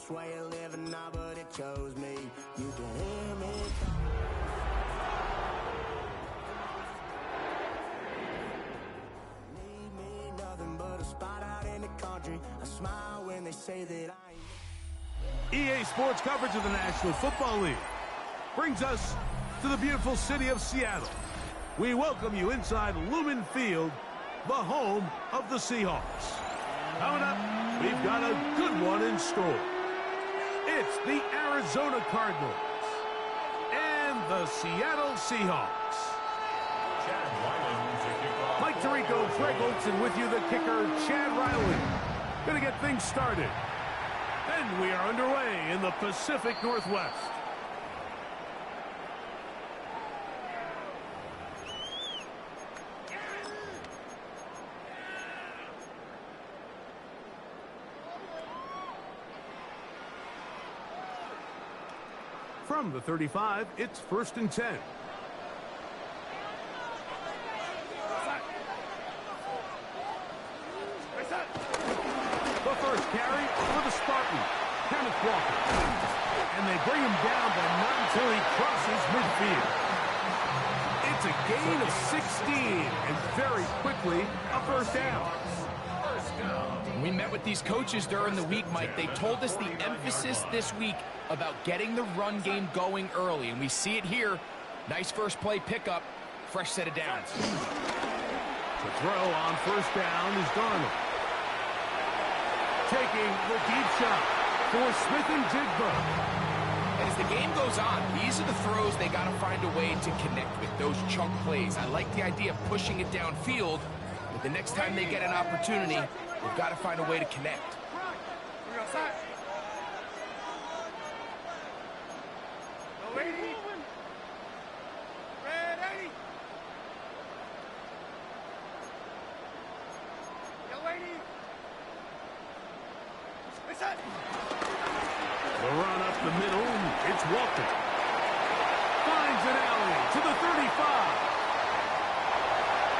this way of living now, but it chose me. You can hear me. Need me nothing but a spot out in the country. I smile when they say that I ain't. EA Sports coverage of the National Football League brings us to the beautiful city of Seattle. We welcome you inside Lumen Field, the home of the Seahawks. Coming up, we've got a good one in store. It's the Arizona Cardinals and the Seattle Seahawks. Mike Tirico, Greg Olson with you, the kicker, Chad Riley. Gonna get things started. And we are underway in the Pacific Northwest. From the 35, it's 1st and 10. The first carry for the Spartan, Kenneth Walker. And they bring him down, but not until he crosses midfield. It's a gain of 16, and very quickly, a first down. We met with these coaches during the week, Mike. They told us the emphasis this week about getting the run game going early, and we see it here. Nice first play pickup, fresh set of downs. The throw on first down is Darnold. Taking the deep shot for Smith and Jigba. As the game goes on, these are the throws they got to find a way to connect with, those chunk plays. I like the idea of pushing it downfield, but the next time they get an opportunity, they've got to find a way to connect. The run up the middle, it's Walker. Finds an alley to the 35.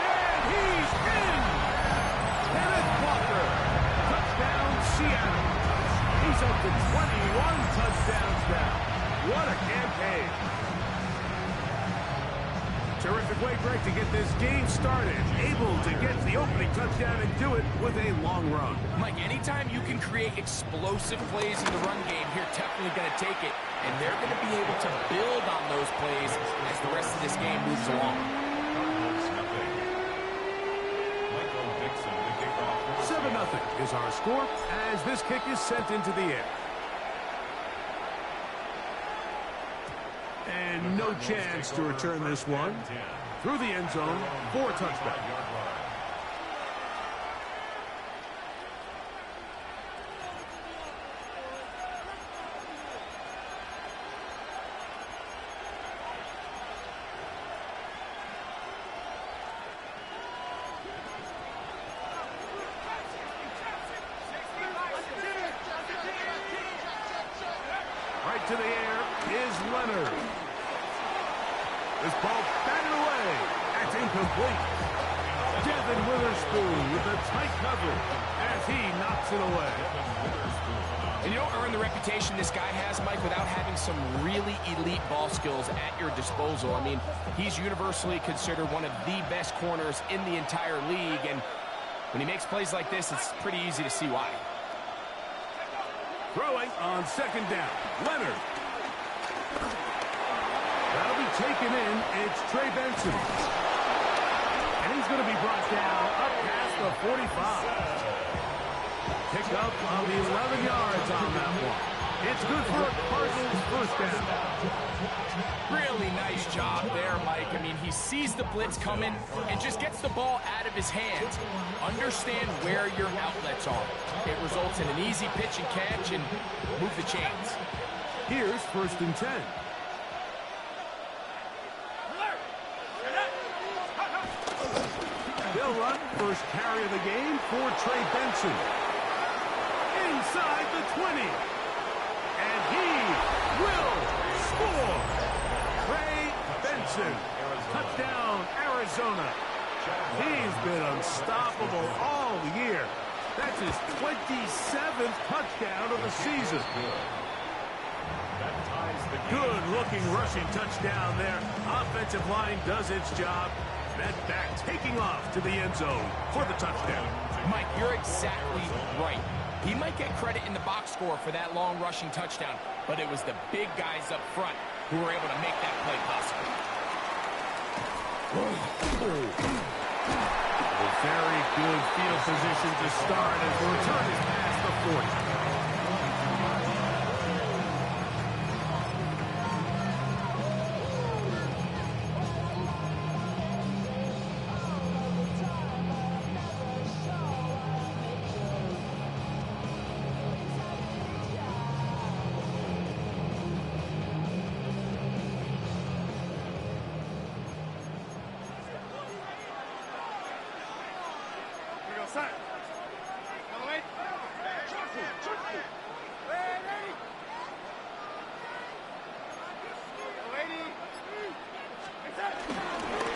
And he's in! Kenneth Walker. Touchdown, Seattle. He's up to 21 touchdowns now. What a campaign. Terrific way, Greg, to get this game started. Able to get the opening touchdown and do it with a long run. Mike, anytime you can create explosive plays in the run game, you're definitely going to take it. And they're going to be able to build on those plays as the rest of this game moves along. 7-0 is our score as this kick is sent into the air. And no chance to return this one. Through the end zone for a touchback. Right to the air is Leonard. This ball batted away. That's incomplete. Devin Witherspoon with a tight cover as he knocks it away. And you don't earn the reputation this guy has, Mike, without having some really elite ball skills at your disposal. I mean, he's universally considered one of the best corners in the entire league, and when he makes plays like this, it's pretty easy to see why. Throwing on second down. Leonard. That'll be taken in. It's Trey Benson. And he's going to be brought down up past the 45. Pick up on the 11 yards on that one. It's good for a Cardinals first down. Really nice job there, Mike. I mean, he sees the blitz coming and just gets the ball out of his hands. Understand where your outlets are. It results in an easy pitch and catch and move the chains. Here's 1st and 10. They'll run first carry of the game for Trey Benson. Inside the 20. And he will score. Trey Benson. Touchdown, Arizona. He's been unstoppable all year. That's his 27th touchdown of the season. Good-looking rushing touchdown there. Offensive line does its job. That back taking off to the end zone for the touchdown. Mike, you're exactly right. He might get credit in the box score for that long rushing touchdown, but it was the big guys up front who were able to make that play possible. A very good field position to start as the return is past the 40.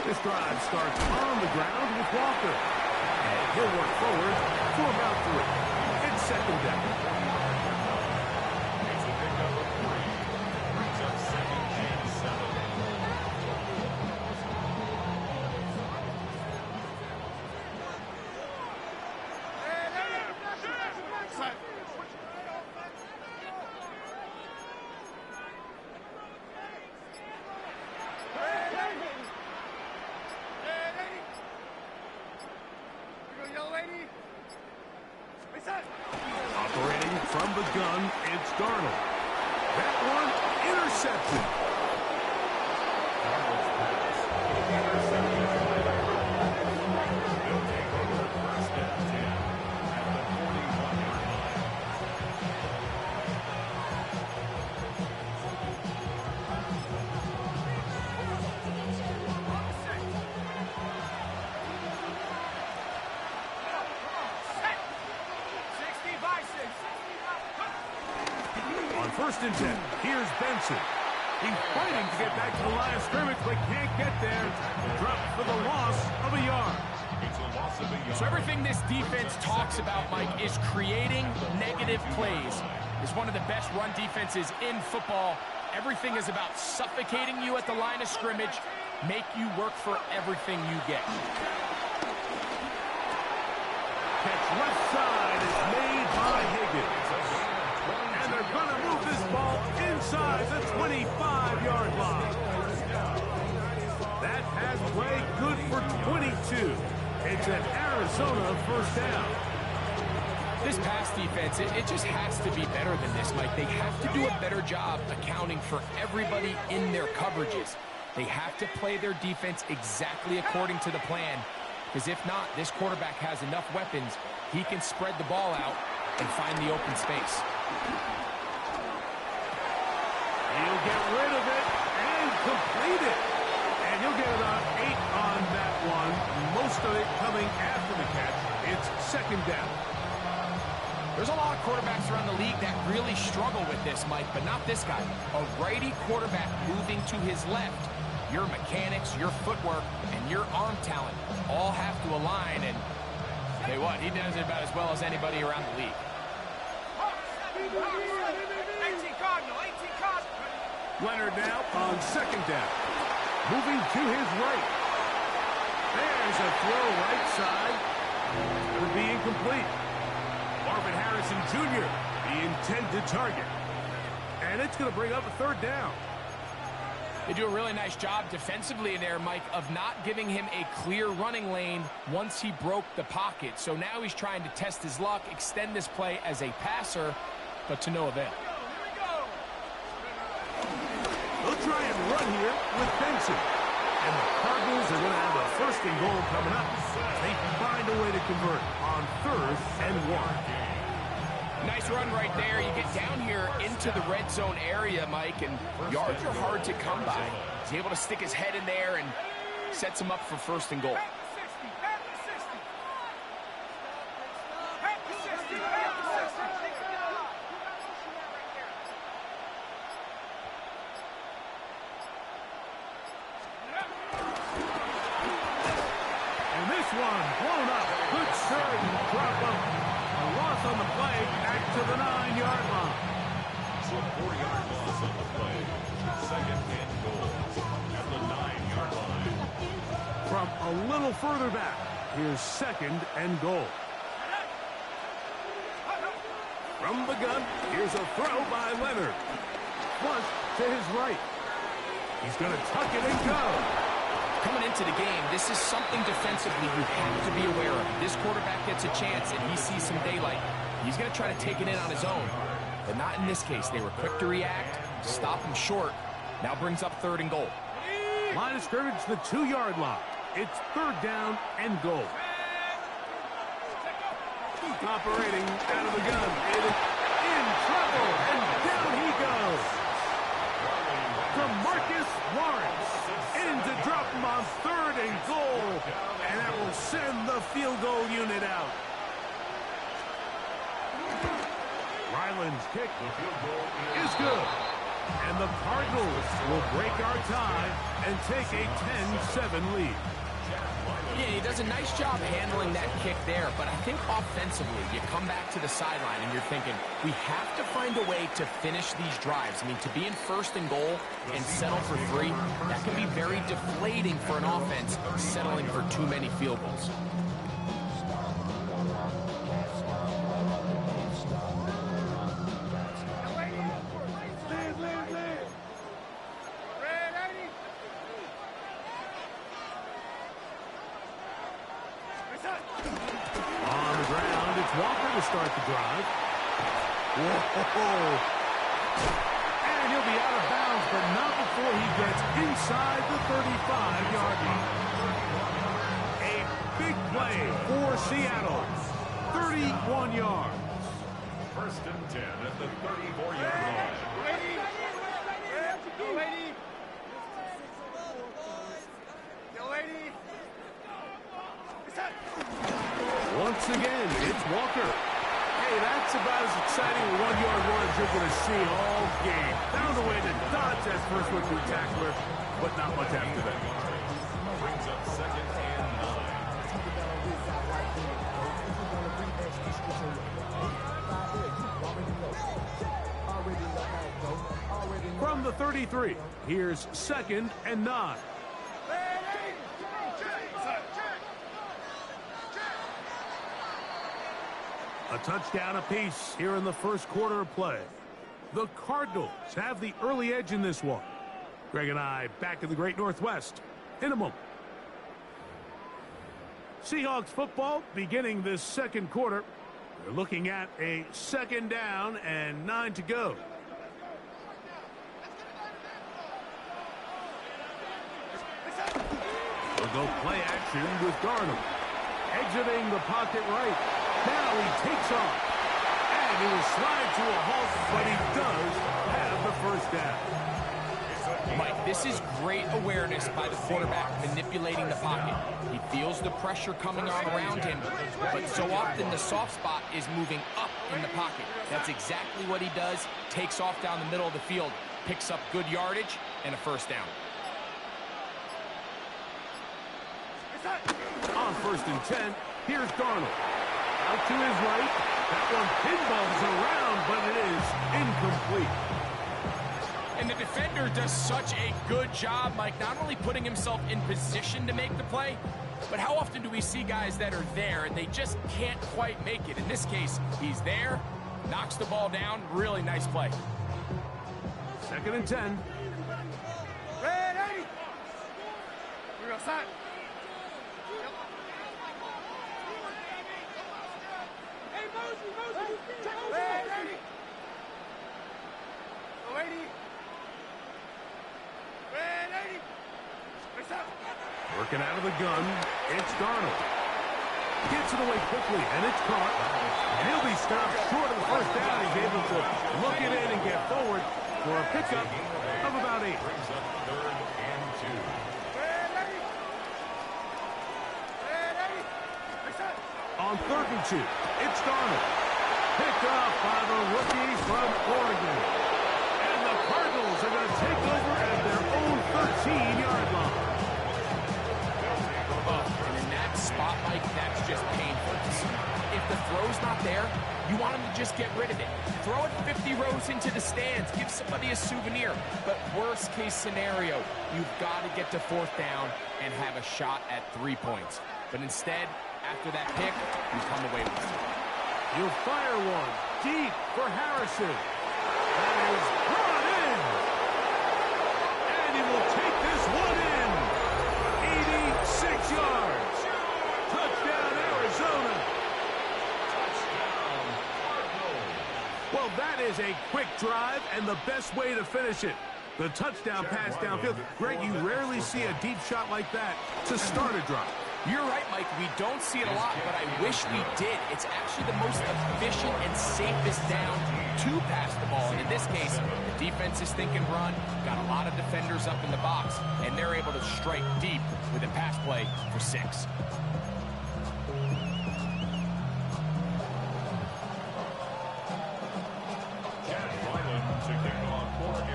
This drive starts on the ground with Walker. And he'll work forward for about 3. It's second down. It's a pickup of 3. Brings up 2nd and 7. Operating from the gun, it's Darnold. That one intercepted. They'll take over first and 10 at the 41-yard line. On 1st and 10, here's Benson. He's fighting to get back to the line of scrimmage, but can't get there. Dropped for the loss of a yard. So everything this defense talks about, Mike, is creating negative plays. It's one of the best run defenses in football. Everything is about suffocating you at the line of scrimmage, make you work for everything you get. Catch left side is made by Higgins. And they're going to move this ball inside the 25-yard line. That has play good for 22. It's an Arizona first down. This pass defense, it just has to be better than this, Mike. They have to do a better job accounting for everybody in their coverages. They have to play their defense exactly according to the plan, because if not, this quarterback has enough weapons. He can spread the ball out and find the open space. He'll get rid of it and complete it. And he'll get about 8 on that one. Most of it coming after the catch. It's second down. There's a lot of quarterbacks around the league that really struggle with this, Mike, but not this guy. A righty quarterback moving to his left. Your mechanics, your footwork, and your arm talent all have to align. And tell you what, he does it about as well as anybody around the league. Leonard now on second down. Moving to his right. There's a throw right side. It would be incomplete. Marvin Harrison Jr., the intended target. And it's going to bring up a third down. They do a really nice job defensively in there, Mike, of not giving him a clear running lane once he broke the pocket. So now he's trying to test his luck, extend this play as a passer, but to no avail. They'll try and run here with Benson. And the Cardinals are going to have a first and goal coming up. They find a way to convert on 3rd and 1. Nice run right there. You get down here into the red zone area, Mike, and yards are hard to come by. He's able to stick his head in there and sets him up for 1st and goal. And this one blown up. Good serve, drop up loss on the play, back to the 9-yard line. So a 4-yard loss on the play. Second and goal at the 9-yard line. From a little further back, here's second and goal. From the gun, here's a throw by Leonard. Flush to his right. He's going to tuck it and go. Coming into the game, this is something defensively you have to be aware of. This quarterback gets a chance and he sees some daylight. He's going to try to take it in on his own. But not in this case. They were quick to react, stop him short. Now brings up third and goal. Line of scrimmage, the 2-yard line. It's third down and goal. Operating out of the gun. It is in trouble, and down he goes. DeMarcus Lawrence in to drop him on third and goal, and that will send the field goal unit out. Ryland's kick is good, and the Cardinals will break our tie and take a 10-7 lead. Yeah, he does a nice job handling that kick there, but I think offensively, you come back to the sideline and you're thinking, we have to find a way to finish these drives. I mean, to be in first and goal and settle for 3, that can be very deflating for an offense settling for too many field goals. Walker to start the drive. Whoa. And he'll be out of bounds, but not before he gets inside the 35-yard line. A big play for Seattle. 31 yards. First and 10 at the 34-yard line. Once again, it's Walker. Hey, that's about as exciting a 1-yard run as you're going to see all game. Found a way to dodge that first one-through tackler, but not much after that. Brings up second and 9. From the 33, here's second and 9. A touchdown apiece here in the first quarter of play. The Cardinals have the early edge in this one. Greg and I back in the Great Northwest in a moment. Seahawks football beginning this second quarter. They're looking at a second down and 9 to go. We'll go play action with Darnold. Exiting the pocket right. Now he takes off. And he will slide to a halt, but he does have the first down. Mike, this is great awareness by the quarterback manipulating the pocket. He feels the pressure coming on around him, but so often the soft spot is moving up in the pocket. That's exactly what he does. Takes off down the middle of the field, picks up good yardage, and a first down. On first and 10, here's Darnold. Out to his right. That one pinballs around, but it is incomplete. And the defender does such a good job, Mike, not only putting himself in position to make the play, but how often do we see guys that are there and they just can't quite make it? In this case, he's there, knocks the ball down. Really nice play. Second and 10. Ready! We're outside. Working out of the gun, it's Darnold. Gets it away quickly, and it's caught. And he'll be stopped short of the first down. He's able to look it in and get forward for a pickup of about 8. Brings up third and 2. On third and 2, it's Darnold. Picked up by the rookie from Oregon. And the Cardinals are going to take over at their own 13-yard line. And in that spot, Mike, that's just painful. If the throw's not there, get rid of it. Throw it 50 rows into the stands. Give somebody a souvenir. But worst case scenario, you've got to get to 4th down and have a shot at 3 points. But instead, after that pick, you come away with it. You'll fire one deep for Harrison. That is brought in. And he will take this one in. 86 yards. Touchdown, Arizona. Touchdown, Cardinals. Well, that is a quick drive and the best way to finish it. The touchdown pass downfield. Greg, you rarely see a deep shot like that to start a drive. You're right, Mike. We don't see it a lot, but I wish we did. It's actually the most efficient and safest down to pass the ball. And in this case, the defense is thinking run, got a lot of defenders up in the box, and they're able to strike deep with a pass play for 6.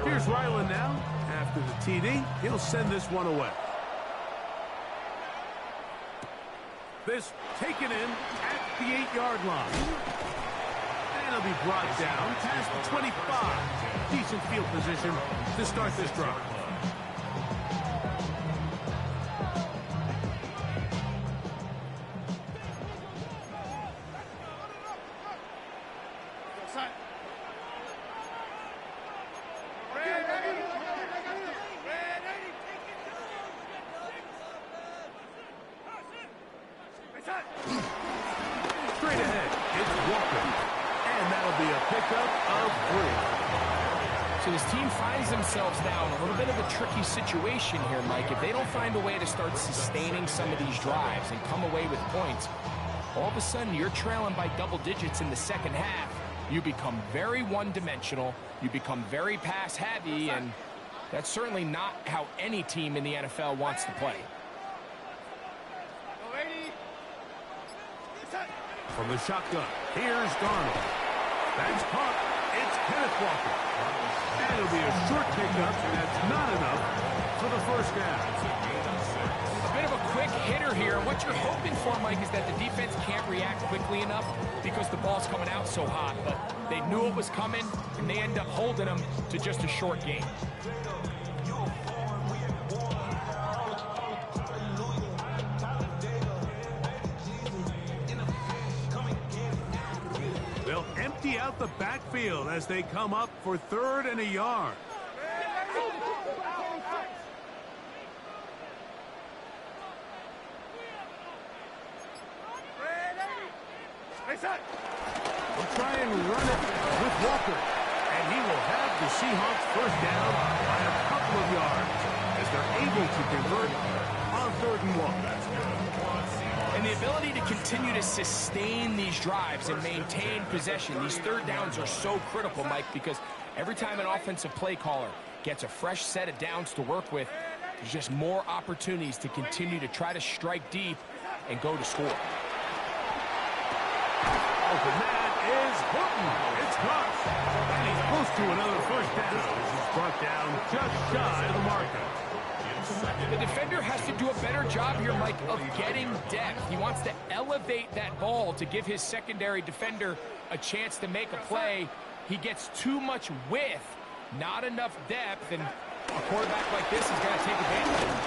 Here's Ryland now. After the TD, he'll send this one away. This taken in at the 8-yard line. And it'll be brought down past the 25. Decent field position to start this drive. Straight ahead, it's Walker. And that'll be a pickup of 3. So this team finds themselves now in a little bit of a tricky situation here, Mike. If they don't find a way to start sustaining some of these drives and come away with points, all of a sudden you're trailing by double digits in the second half. You become very one-dimensional. You become very pass-heavy, and that's certainly not how any team in the NFL wants to play. From the shotgun, here's Darnold. That's caught. It's Kenneth Walker. And it'll be a short pickup, and that's not enough for the first down. A bit of a quick hitter here. What you're hoping for, Mike, is that the defense can't react quickly enough because the ball's coming out so hot. But they knew it was coming, and they end up holding them to just a short gain. They'll empty out the backfield as they come up for 3rd and a yard. We'll try and run it with Walker. And he will have the Seahawks first down by a couple of yards as they're able to convert on 3rd and 1. And the ability to continue to sustain these drives and maintain possession, these 3rd downs are so critical, Mike, because every time an offensive play caller gets a fresh set of downs to work with, there's just more opportunities to continue to try to strike deep and go to score. Open man is Horton. It's caught. And he's close to another first down. This is brought down just shy of the marker. The defender has to do a better job here, Mike, of getting depth. He wants to elevate that ball to give his secondary defender a chance to make a play. He gets too much width, not enough depth, and a quarterback like this is going to take advantage of it.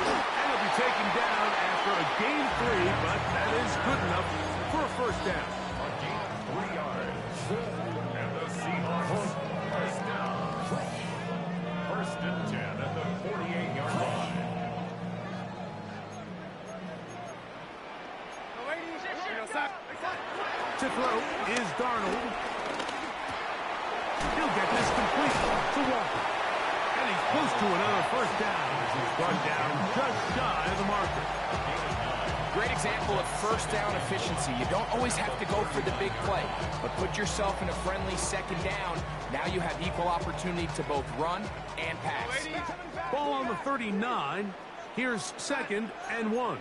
And he'll be taken down after a gain 3, but that is good enough for a first down. A gain of 3 yards. And the Seahawks first down. 1st and 10 at the 48-yard line. To throw is Darnold. He'll get this complete to Walker. And he's close to another first down as he's brought down just shy of the marker. Great example of first down efficiency. You don't always have to go for the big play, but put yourself in a friendly 2nd down. Now you have equal opportunity to both run and pass. Ball on the 39. Here's 2nd and 1.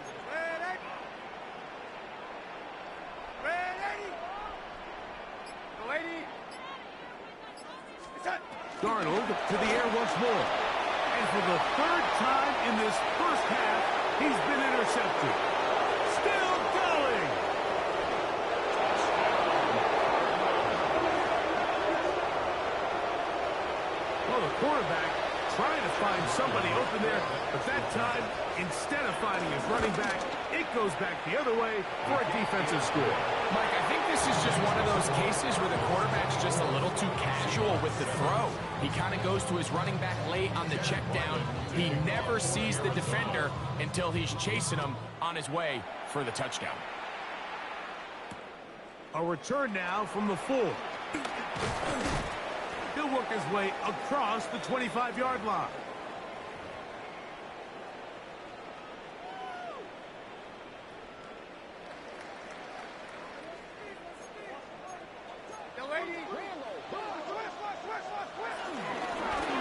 Darnold to the air once more. And for the 3rd time in this first half, he's been intercepted. Still going. Well, the quarterback trying to find somebody open there, but that time, instead of finding his running back, it goes back the other way for a defensive score. Mike, I think this is just one of those cases where the quarterback's just a little too casual with the throw. He kind of goes to his running back late on the check down. He never sees the defender until he's chasing him on his way for the touchdown. A return now from the 4. He'll work his way across the 25-yard line.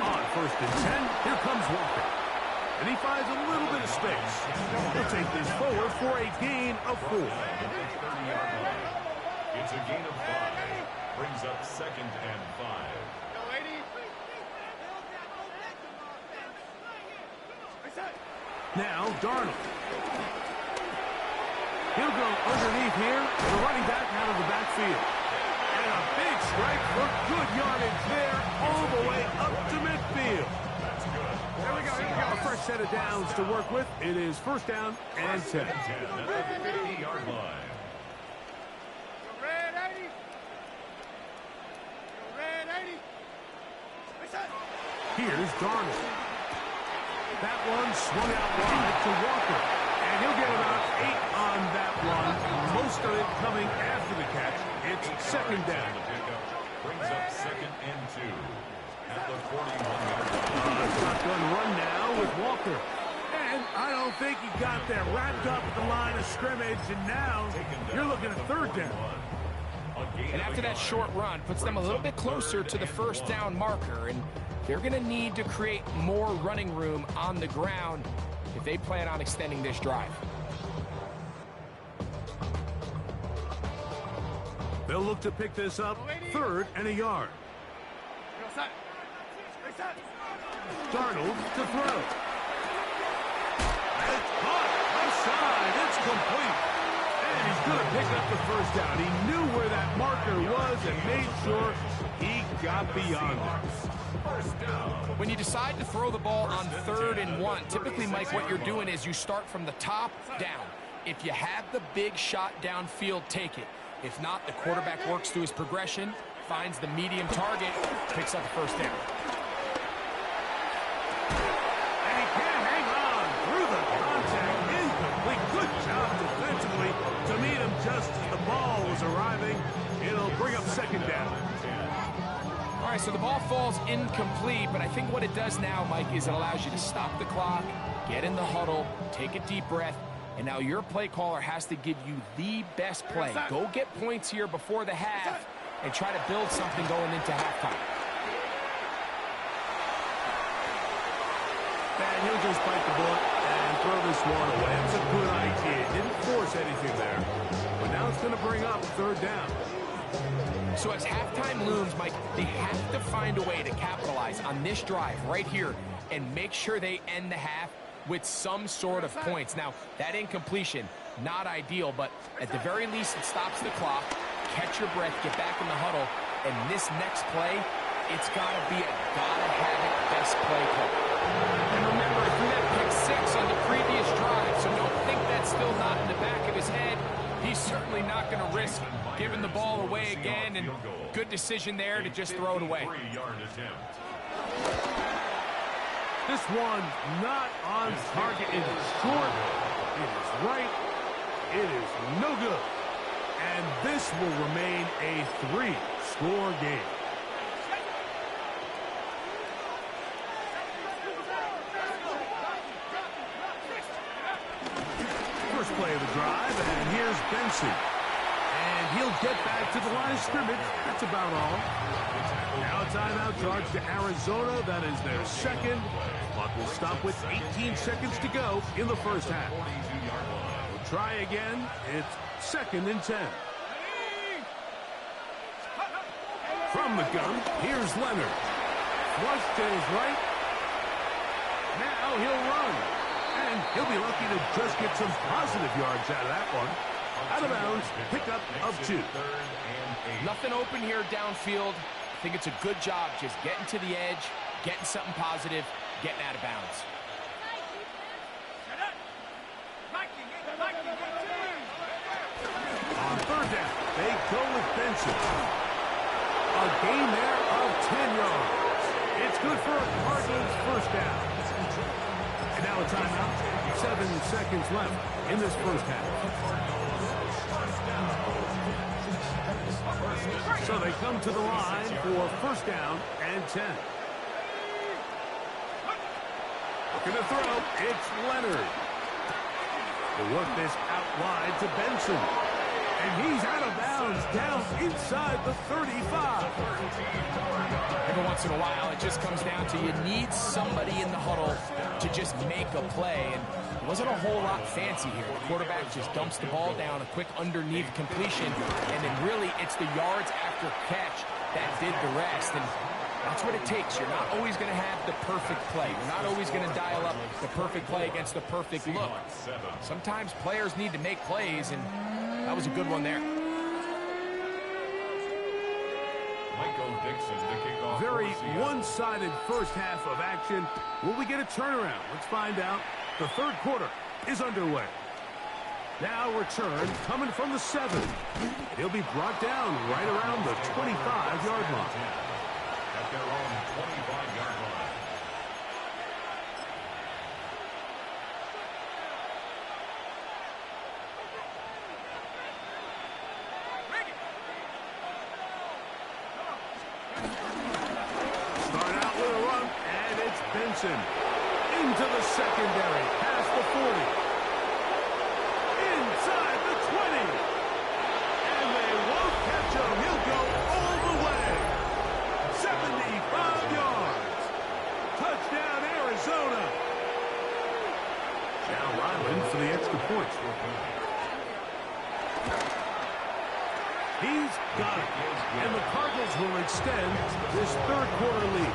On 1st and 10, here comes Walker. And he finds a little bit of space. He'll take this forward for a gain of 4. It's a gain of 5. Brings up 2nd and 5. Now, Darnold. He'll go underneath here. The running back out of the backfield. And a big strike for good yardage there all the way up to midfield. That's good. Here we go. A fresh set of downs to work with. It is 1st down and 10. 10 at the 50-yard line. Here's Darnold. That one swung out wide to Walker. And he'll get about 8 on that one. Most of it coming after the catch. It's 2nd down. Brings up 2nd and 2 at the 41-yard line. Shotgun run now with Walker. And I don't think he got there wrapped up at the line of scrimmage. And now you're looking at 3rd down. And after that short run, puts them a little bit closer to the 1st down marker. And they're going to need to create more running room on the ground if they plan on extending this drive. They'll look to pick this up 3rd and a yard. Darnold to throw. It's caught outside. It's complete. And he's going to pick up the 1st down. He knew where that marker was and made sure he got beyond it. When you decide to throw the ball on 3rd and 1, typically, Mike, what you're doing is you start from the top down. If you have the big shot downfield, take it. If not, the quarterback works through his progression, finds the medium target, picks up the 1st down. And he can't hang on through the contact. Incomplete. Good job defensively to meet him just as the ball was arriving. It'll bring up 2nd down. All right, so the ball falls incomplete, but I think what it does now, Mike, is it allows you to stop the clock, get in the huddle, take a deep breath, and now your play caller has to give you the best play. Go get points here before the half and try to build something going into halftime. And he'll just bite the bullet and throw this one away. It's a good idea. Didn't force anything there. But now it's going to bring up 3rd down. So as halftime looms, Mike, they have to find a way to capitalize on this drive right here and make sure they end the half with some sort of points. Now, that incompletion, not ideal, but at the very least, it stops the clock. Catch your breath, get back in the huddle, and this next play, it's got to be a gotta-have-it best play call. And remember, he threw that pick 6 on the previous drive, so don't think that's still not in the back of his head. He's certainly not going to risk giving the ball away again, and good decision there to just throw it away. This one not on target. It is short. It is right. It is no good. And this will remain a 3-score game. First play of the drive, and here's Benson. And he'll get back to the line of scrimmage. That's about all. Now a timeout charge to Arizona. That is their 2nd. Clock will stop with 18 seconds to go in the 1st half. We'll try again. It's 2nd and 10. From the gun, here's Leonard. Flush to his right. Now he'll run. And he'll be lucky to just get some positive yards out of that one. Out of bounds, pickup of 2. Nothing open here downfield. I think it's a good job just getting to the edge, getting something positive, getting out of bounds. On third down, they go with Benson. A gain there of 10 yards. It's good for a Cardinals first down. And now a timeout. 7 seconds left in this first half. So they come to the line for first down and 10. Looking to throw. It's Leonard. They work this out wide to Benson. And he's out of bounds down inside the 35. Every once in a while, it just comes down to you need somebody in the huddle to just make a play. And it wasn't a whole lot fancy here. The quarterback just dumps the ball down, a quick underneath completion, and then really it's the yards after catch that did the rest. And that's what it takes. You're not always going to have the perfect play. You're not always going to dial up the perfect play against the perfect look. Sometimes players need to make plays, and that was a good one there. Michael Dixon to kick off. Very one-sided first half of action. Will we get a turnaround? Let's find out. The third quarter is underway. Now return coming from the 7. He'll be brought down right around the 25-yard line. At their own 25-yard line. Start out with a run, and it's Benson. Into the secondary, past the 40. Inside the 20. And they won't catch him. He'll go all the way. 75 yards. Touchdown, Arizona. Now Ryland for the extra point. He's got it. And the Cardinals will extend this third quarter lead.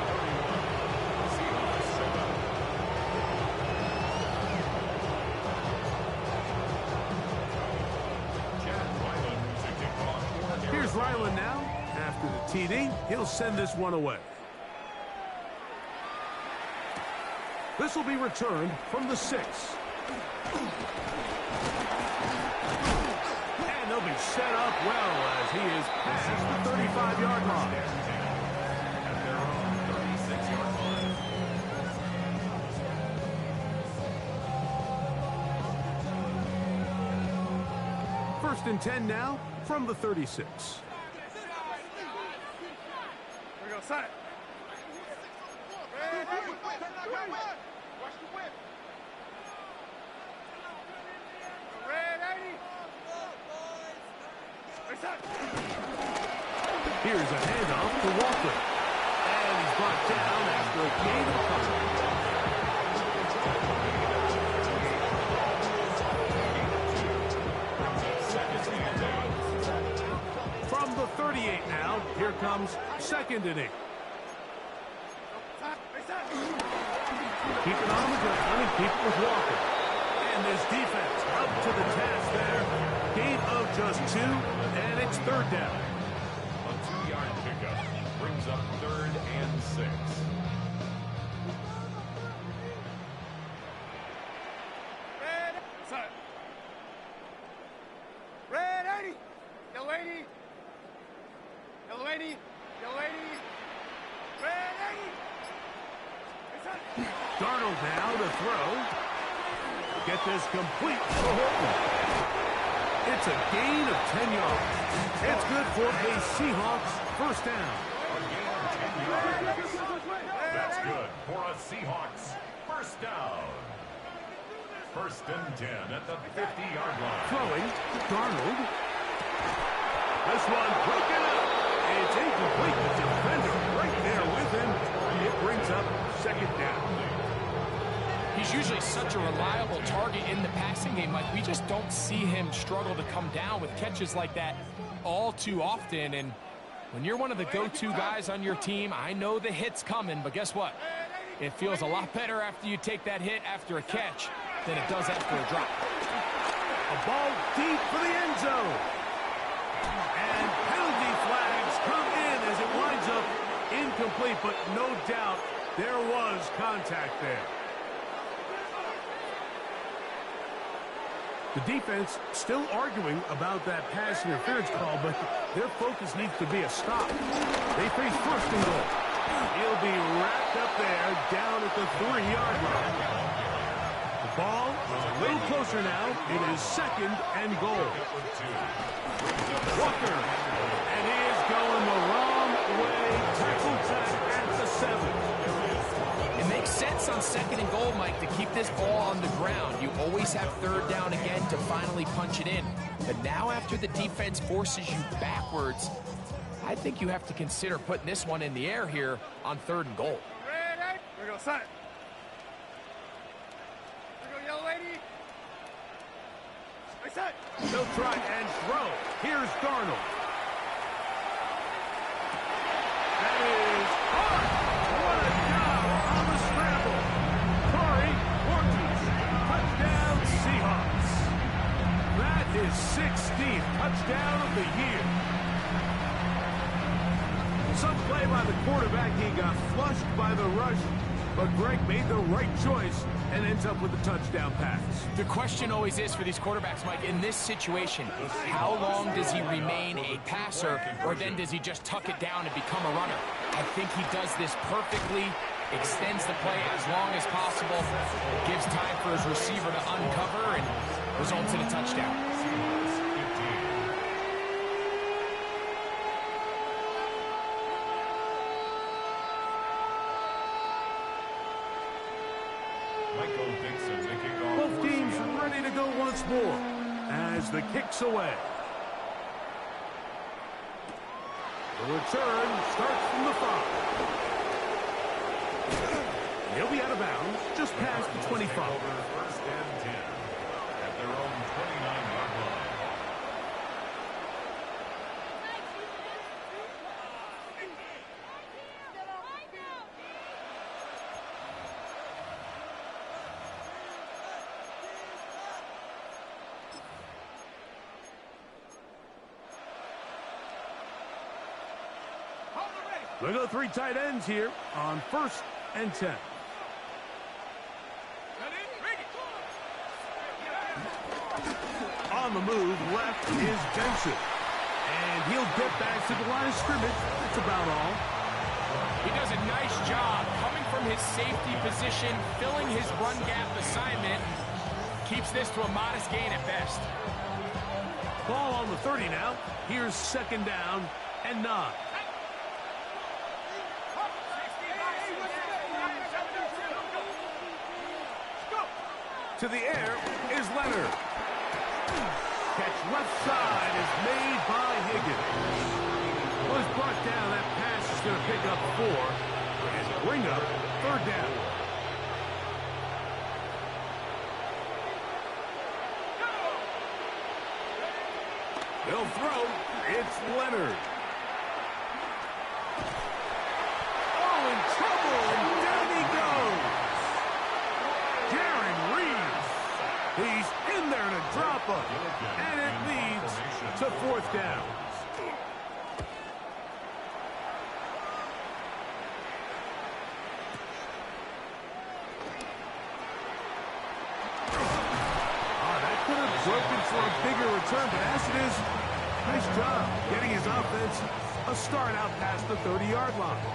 Here's Ryland now. After the TD, he'll send this one away. This will be returned from the 6. And they'll be set up well as he is past the 35-yard line. At their own 36-yard line. First and 10 now from the 36. We go, set. Here's a handoff to Walker. And he's brought down after a gain of coverage. From the 38 now, here comes second and 8. Keep it on the ground and keep it with Walker. And this defense up to the task there. Gain of just 2, and it's third down. A 2-yard pickup brings up 3rd and 6. Red, set. Red 80. Yellow 80. Yellow 80. Yellow 80. Red 80. Darnold now to throw. Get this complete for Horton. It's a gain of 10 yards. It's good for a Seahawks first down. A gain of 10 yards. That's good for a Seahawks first down. First and 10 at the 50-yard line. Throwing, Darnold. This one broken up. It's incomplete. The defender right there with him. It brings up second down. He's usually such a reliable target in the passing game. Like, we just don't see him struggle to come down with catches like that all too often. And when you're one of the go-to guys on your team, I know the hit's coming, but guess what? It feels a lot better after you take that hit after a catch than it does after a drop. A ball deep for the end zone. And penalty flags come in as it winds up incomplete, but no doubt There was contact there. The defense still arguing about that pass interference call, but their focus needs to be a stop. They face first and goal. He'll be wrapped up there down at the 3-yard line. The ball is a little closer now. It is second and goal. Walker, and he is going the wrong way. Tackle back at the 7. It makes sense on second and goal, Mike, to keep this ball on the ground. You always have third down again to finally punch it in. But now after the defense forces you backwards, I think you have to consider putting this one in the air here on third and goal. Ready? Here we go, set. Here we go, yellow lady. Hey, set. They'll try and throw. Here's Darnold. That is hard. What a job on the scramble. Corey Ortiz, touchdown Seahawks. That is 16th touchdown of the year. Some play by the quarterback. He got flushed by the rush, but Greg made the right choice and ends up with a touchdown pass. The question always is for these quarterbacks, Mike, in this situation, how long does he remain a passer, or then does he just tuck it down and become a runner? I think he does this perfectly, extends the play as long as possible, gives time for his receiver to uncover, and results in a touchdown. Both teams ready to go once more as the kick's away. The return starts from the 5. He'll be out of bounds just past the 25. First and 10 at their own 29-yard line. We go 3 tight ends here on first and 10. On the move, left is Benson. And he'll get back to the line of scrimmage. That's about all. He does a nice job coming from his safety position, filling his run gap assignment. Keeps this to a modest gain at best. Ball on the 30 now. Here's second down and 9. To the air is Leonard. Catch left side is made by Higgins. Was brought down. That pass is going to pick up 4 and bring up third down. They'll throw. It's Leonard. Oh, in trouble, and down he goes. Jarran Reed. He's in there to drop him, and it leads to fourth down. That could have broken for a bigger return, but as it is, nice job getting his offense a start out past the 30-yard line.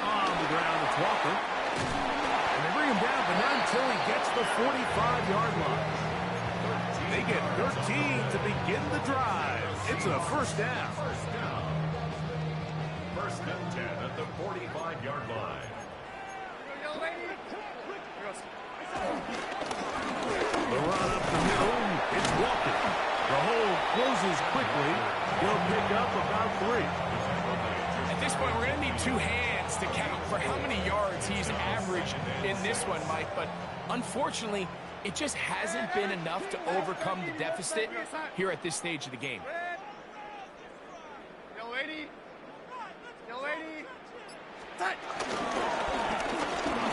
On the ground, it's Walker. And they bring him down, but not until he gets the 45-yard line. They get 13 to begin the drive. It's a first down. First and 10 at the 45-yard line. The run up the middle, it's Walker. The hole closes quickly. He'll pick up about 3. At this point, we're going to need 2 hands to count for how many yards he's averaged in this one, Mike. But unfortunately, it just hasn't been enough to overcome the deficit here at this stage of the game. Yellow lady. Yellow lady.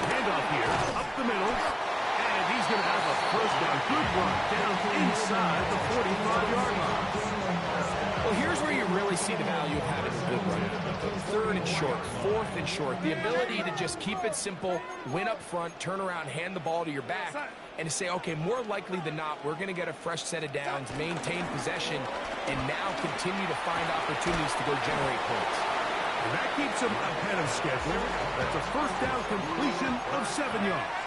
Handoff here, up the middle, and he's going to have a first down. Good run down inside the 45-yard line. Well, here's where you really see the value of having a good run. Third and short, fourth and short. The ability to just keep it simple, win up front, turn around, hand the ball to your back, and to say, okay, more likely than not, we're going to get a fresh set of downs, maintain possession, and now continue to find opportunities to go generate points. And that keeps them ahead of schedule. That's a first down completion of 7 yards.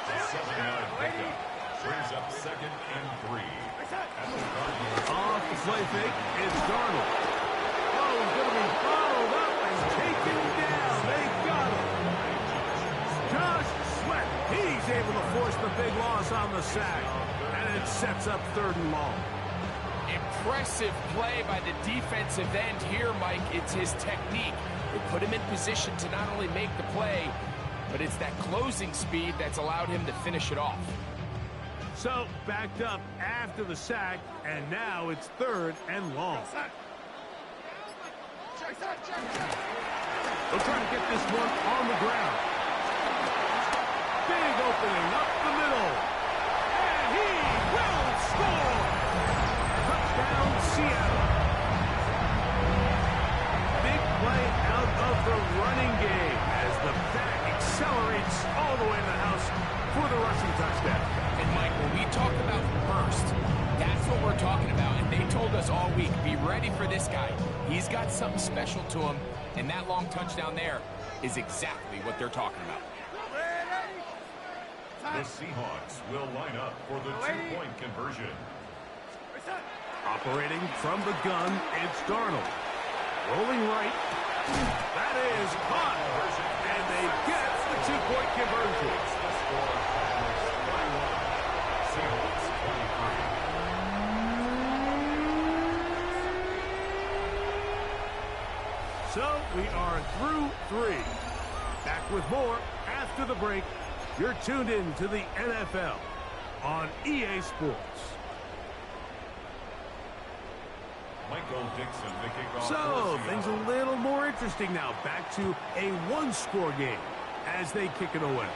A 7-yard pickup brings up 2nd and 3. Off the play fake, it's Darnold. Oh, he's going to be followed up and taken down. They got him. Josh Sweat, he's able to force the big loss on the sack. And it sets up 3rd and long. Impressive play by the defensive end here, Mike. It's his technique. It put him in position to not only make the play, but it's that closing speed that's allowed him to finish it off. So, backed up after the sack, and now it's 3rd and long. They'll try to get this one on the ground. Big opening up the middle. And he will score! Touchdown, Seattle. Big play out of the running game as the back accelerates all the way to the house for the rushing touchdown. And Mike, when we talk about burst, that's what we're talking about. And they told us all week, be ready for this guy. He's got something special to him, and that long touchdown there is exactly what they're talking about. The Seahawks will line up for the 2-point conversion. Operating from the gun, it's Darnold. Rolling right. That is caught. And they get the 2-point conversion. Seahawks 23. So we are through 3. Back with more after the break. You're tuned in to the NFL on EA Sports. Michael Dixon to kick off. So things a little more interesting now. Back to a 1-score game as they kick it away.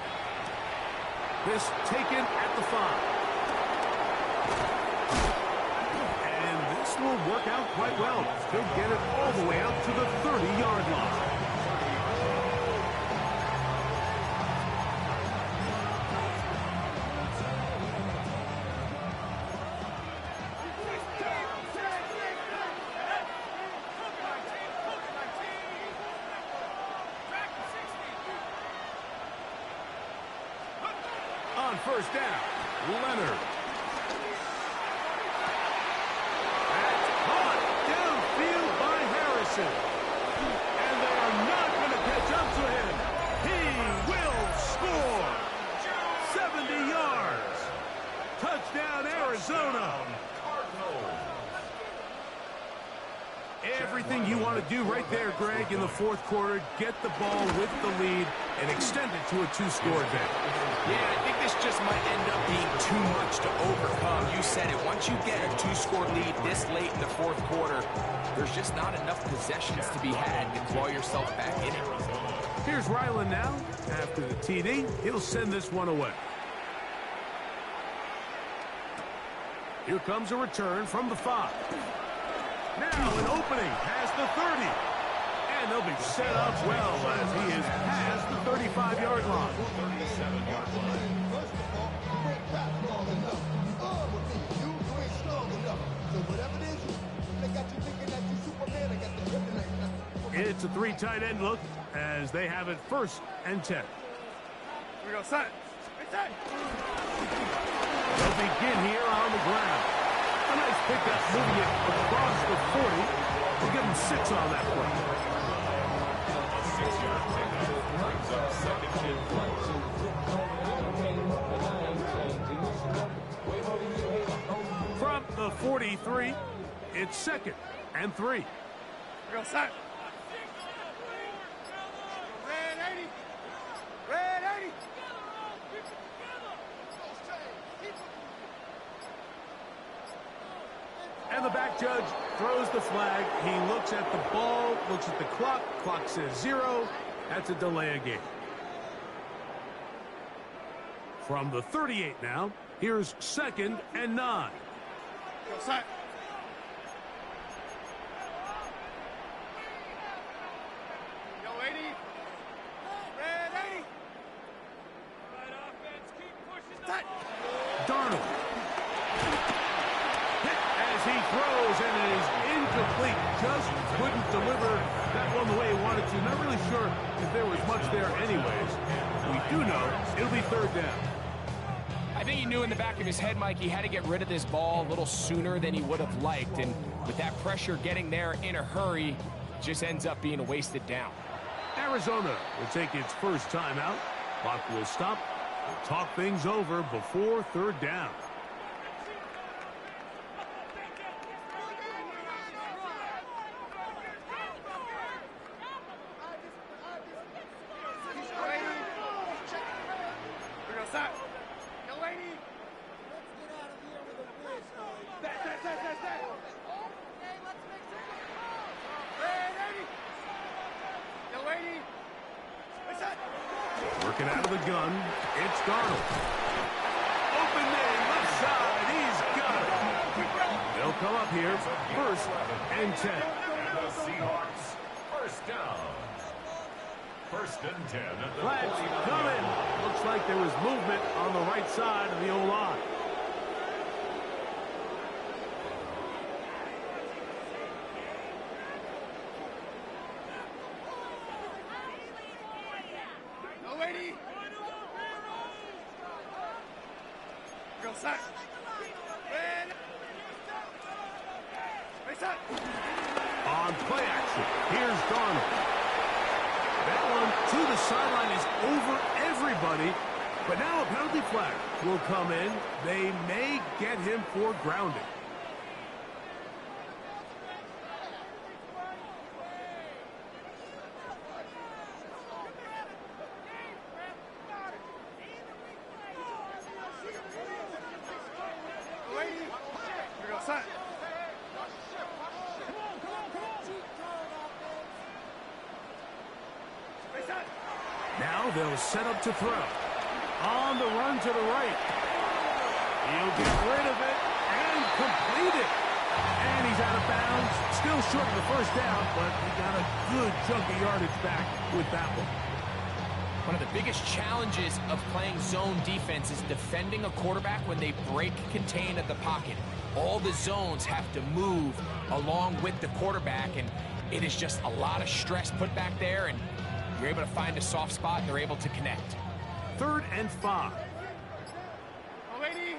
This taken at the 5. And this will work out quite well. He'll get it all the way out to the 30-yard line. On first down, Leonard. That's caught downfield by Harrison. And they are not going to catch up to him. He will score. 70 yards. Touchdown, Arizona. Everything you want to do right there, Greg, in the 4th quarter. Get the ball with the lead and extend it to a 2-score advantage. Yeah, I think this just might end up being too much to overcome. You said it. Once you get a 2-score lead this late in the 4th quarter, there's just not enough possessions to be had to claw yourself back in it. Here's Ryland now. After the TD, he'll send this one away. Here comes a return from the 5. Now an opening past the 30. And they'll be set up well as he is past the 35-yard line. 37-yard line. It's a 3 tight end look as they have it 1st and 10. Here we go, son. They'll begin here on the ground. A nice pickup moving it across the 40. We'll give them 6 on that play. A 6-yard pickup brings up 2nd and 4. From the 43, it's 2nd and 3. Here we go, son. Red 80. Red 80. And the back judge throws the flag. He looks at the ball, looks at the clock. Clock says 0. That's a delay of game. From the 38 now, Here's 2nd and 9. Go set. Yo, 80. Red 80. Right offense, keep pushing the ball. Darnold. Hit as he throws, and it is incomplete. Just couldn't deliver that one the way he wanted to. Not really sure if there was much there anyways. We do know it'll be 3rd down. I think he knew in the back of his head, Mike, he had to get rid of this ball a little sooner than he would have liked. And with that pressure getting there in a hurry, just ends up being a wasted down. Arizona will take its first timeout. Clock will stop. We'll talk things over before 3rd down. Working out of the gun, it's Darnold. Open man, left side, he's got it. They'll come up here, 1st and 10. The Seahawks, first down. 1st and 10 at the Flags 49. coming. Looks like there was movement on the right side of the O-line. Go set. Red. Reset. On play action, here's Darnold. That one to the sideline is over everybody, but now a penalty flag will come in. They may get him for grounding. Now they'll set up to throw. On the run to the right. He'll get rid of it and complete it. And he's out of bounds. Still short of the 1st down, but he got a good chunk of yardage back with that one. One of the biggest challenges of playing zone defense is defending a quarterback when they break contain at the pocket. All the zones have to move along with the quarterback, and it is just a lot of stress put back there, and you're able to find a soft spot, and they're able to connect. 3rd and 5. Yo, 80.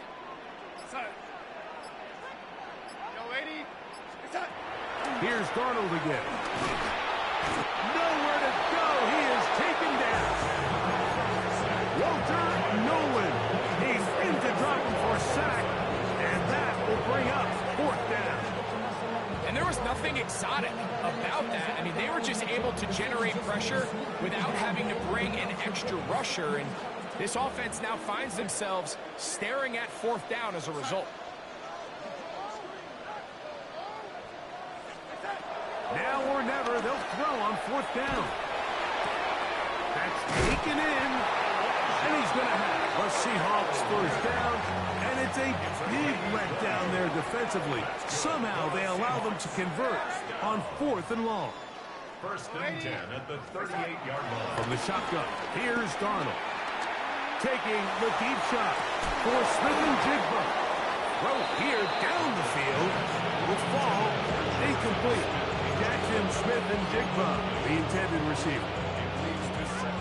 Set. Yo, 80. Set. Here's Darnold again. Nowhere to go. He is taken down. Walter Nolan. He's in to drop him for a sack, and that will bring up 4th down. And there was nothing exotic about that. I mean, they were just able to generate pressure without having to bring an extra rusher. And this offense now finds themselves staring at 4th down as a result. Now or never, they'll throw on 4th down. That's taken in, and he's going to have a Seahawks 1st down, and it's a big letdown there defensively. Somehow they allow them to convert on 4th and long. 1st and 10 at the 38-yard line. From the shotgun, here's Darnold. Taking the deep shot for Smith-Njigba. Throw here down the field will fall incomplete. Jackson Smith-Njigba, the intended receiver.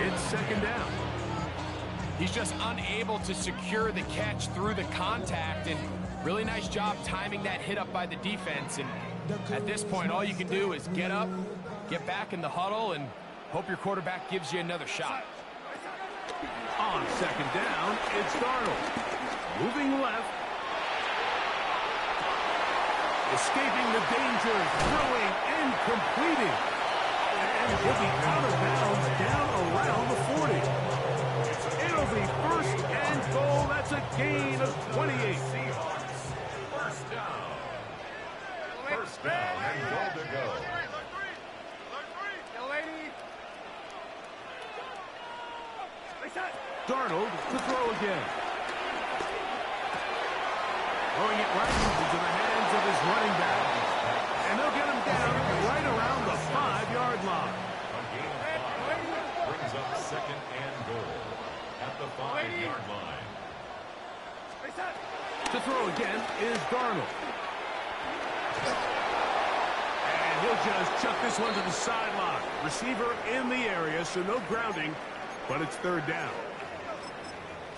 It's 2nd down. He's just unable to secure the catch through the contact, and really nice job timing that hit up by the defense. And at this point, all you can do is get up, get back in the huddle, and hope your quarterback gives you another shot. On 2nd down, it's Darnold. Moving left. Escaping the danger, throwing and completing. And he'll be out of bounds down around the 40. It'll be 1st and goal. That's a gain of 28. Seahawks, 1st down. 1st down and goal to go. Yo, 80. Reset. Darnold to throw again. Throwing it right into the hands of his running back. And they'll get him down right around the 5-yard line. A gain of 5 brings up second and goal at the 5-yard line. To throw again is Darnold. And he'll just chuck this one to the sideline. Receiver in the area, so no grounding, but it's third down.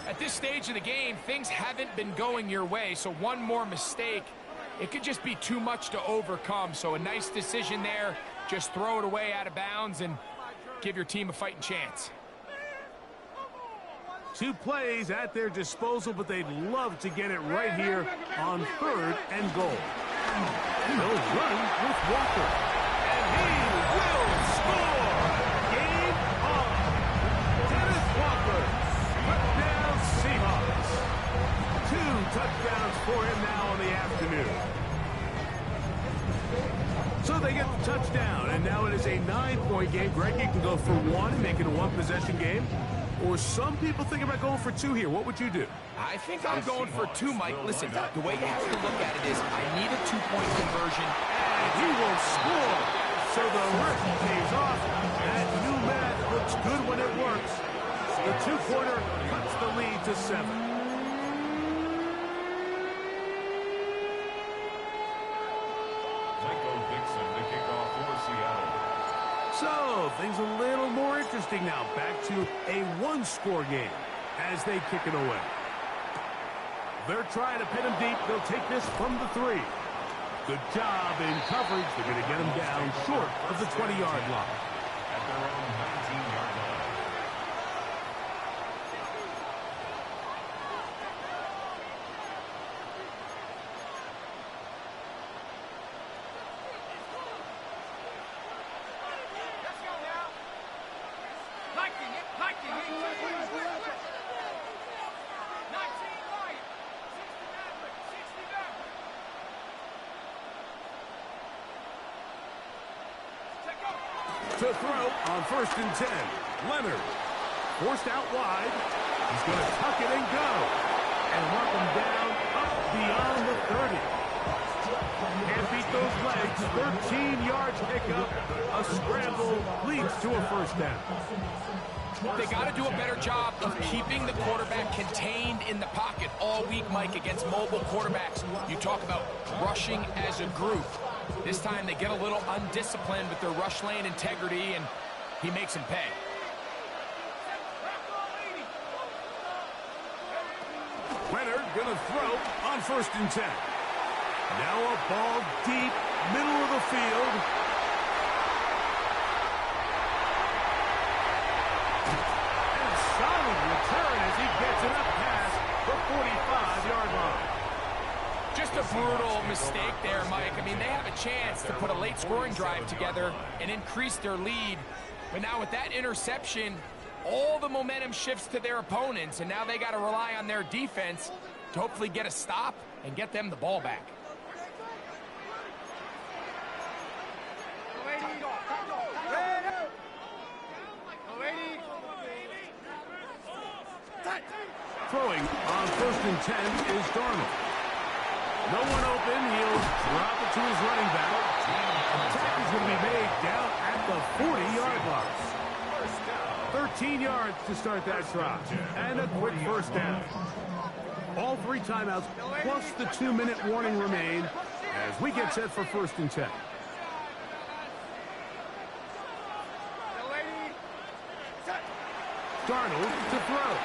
At this stage of the game, things haven't been going your way, so one more mistake, it could just be too much to overcome. So a nice decision there. Just throw it away out of bounds and give your team a fighting chance. 2 plays at their disposal, but they'd love to get it right here on 3rd and goal. They'll run with Walker. And he will score! Game on! Dennis Walker, touchdown Seahawks. 2 touchdowns for him now in the afternoon. So they get the touchdown, and now it is a 9-point game. Greg, you can go for 1 and make it a 1-possession game. Or some people think about going for 2 here. What would you do? I think I'm going for 2, Mike. Listen, the way you have to look at it is I need a 2-point conversion. And he will score. So the risk pays off. That new math looks good when it works. The 2-pointer cuts the lead to 7. Michael Dixon to kick off for Seattle. So things a little more interesting now. Back to a 1-score game as they kick it away. They're trying to pin him deep. They'll take this from the 3. Good job in coverage. They're going to get him down short of the 20-yard line. At their own 19-yard line. To throw on 1st and 10. Leonard forced out wide. He's going to tuck it and go. And mark him down up beyond the 30. Can't beat those legs. 13 yards pickup. A scramble leads to a 1st down. They got to do a better job of keeping the quarterback contained in the pocket all week, Mike, against mobile quarterbacks. You talk about rushing as a group. This time they get a little undisciplined with their rush lane integrity, and he makes them pay. Leonard going to throw on 1st and 10. Now a ball deep, middle of the field. And a solid return as he gets it up past the 45-yard line. Just a brutal mistake there, Mike. I mean, they have a chance to put a late scoring drive together and increase their lead. But now with that interception, all the momentum shifts to their opponents, and now they got to rely on their defense to hopefully get a stop and get them the ball back. Throwing on 1st and 10 is Darnold. No one open. He'll drop it to his running back. Attack is going to be made down at the 40-yard line. 13 yards to start that drive. And a quick 1st down. All 3 timeouts plus the 2-minute warning remain as we get set for 1st and 10. Darnold to throw.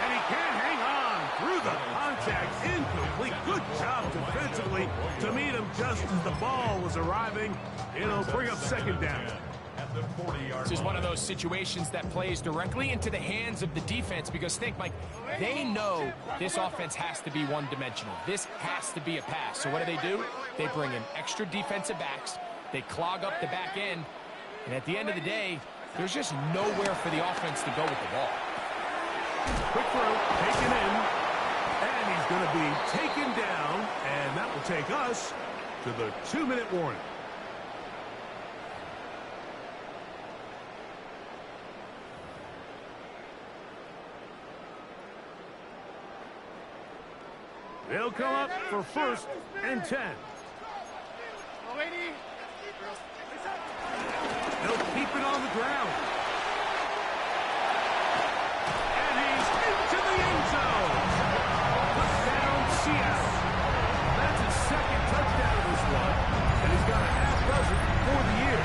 And he can't hang on through the contact. Incomplete. Good job defensively to meet him just as the ball was arriving. It'll bring up 2nd down. At the 40-yard This is one of those situations that plays directly into the hands of the defense because think, Mike, they know this offense has to be one-dimensional. This has to be a pass. So what do? They bring in extra defensive backs. They clog up the back end. And at the end of the day, there's just nowhere for the offense to go with the ball. Quick throw, taken in. And he's going to be taken down. And that will take us to the 2-minute warning. They'll come up for 1st and 10. They'll keep it on the ground. And he's into the end zone. Touchdown, Seattle. That's his 2nd touchdown of this one. And he's got a half dozen for the year.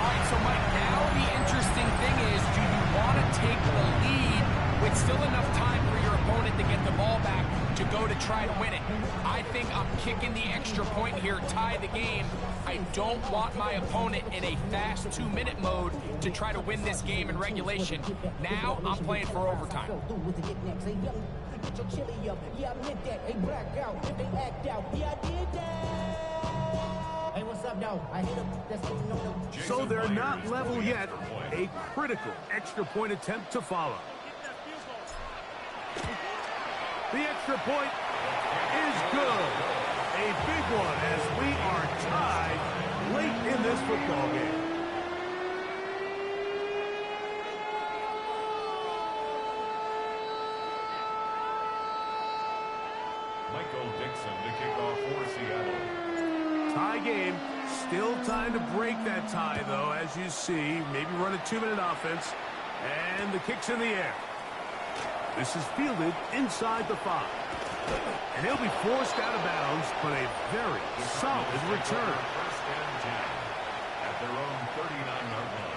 All right, so Mike, now the interesting thing is, do you want to take the lead with still enough time for your opponent to get the ball back to go to try to win it? I think I'm kicking the extra point here, tie the game. I don't want my opponent in a fast 2-minute mode to try to win this game in regulation. Now I'm playing for overtime. So they're not level yet. A critical extra point attempt to follow. The extra point is good. A big one as we are tied late in this football game. Michael Dixon to kick off for Seattle. Tie game. Still time to break that tie, though, as you see. Maybe run a 2-minute offense. And the kick's in the air. This is fielded inside the 5. And he'll be forced out of bounds, but a very solid return. 1st and 10 at their own 39-yard line.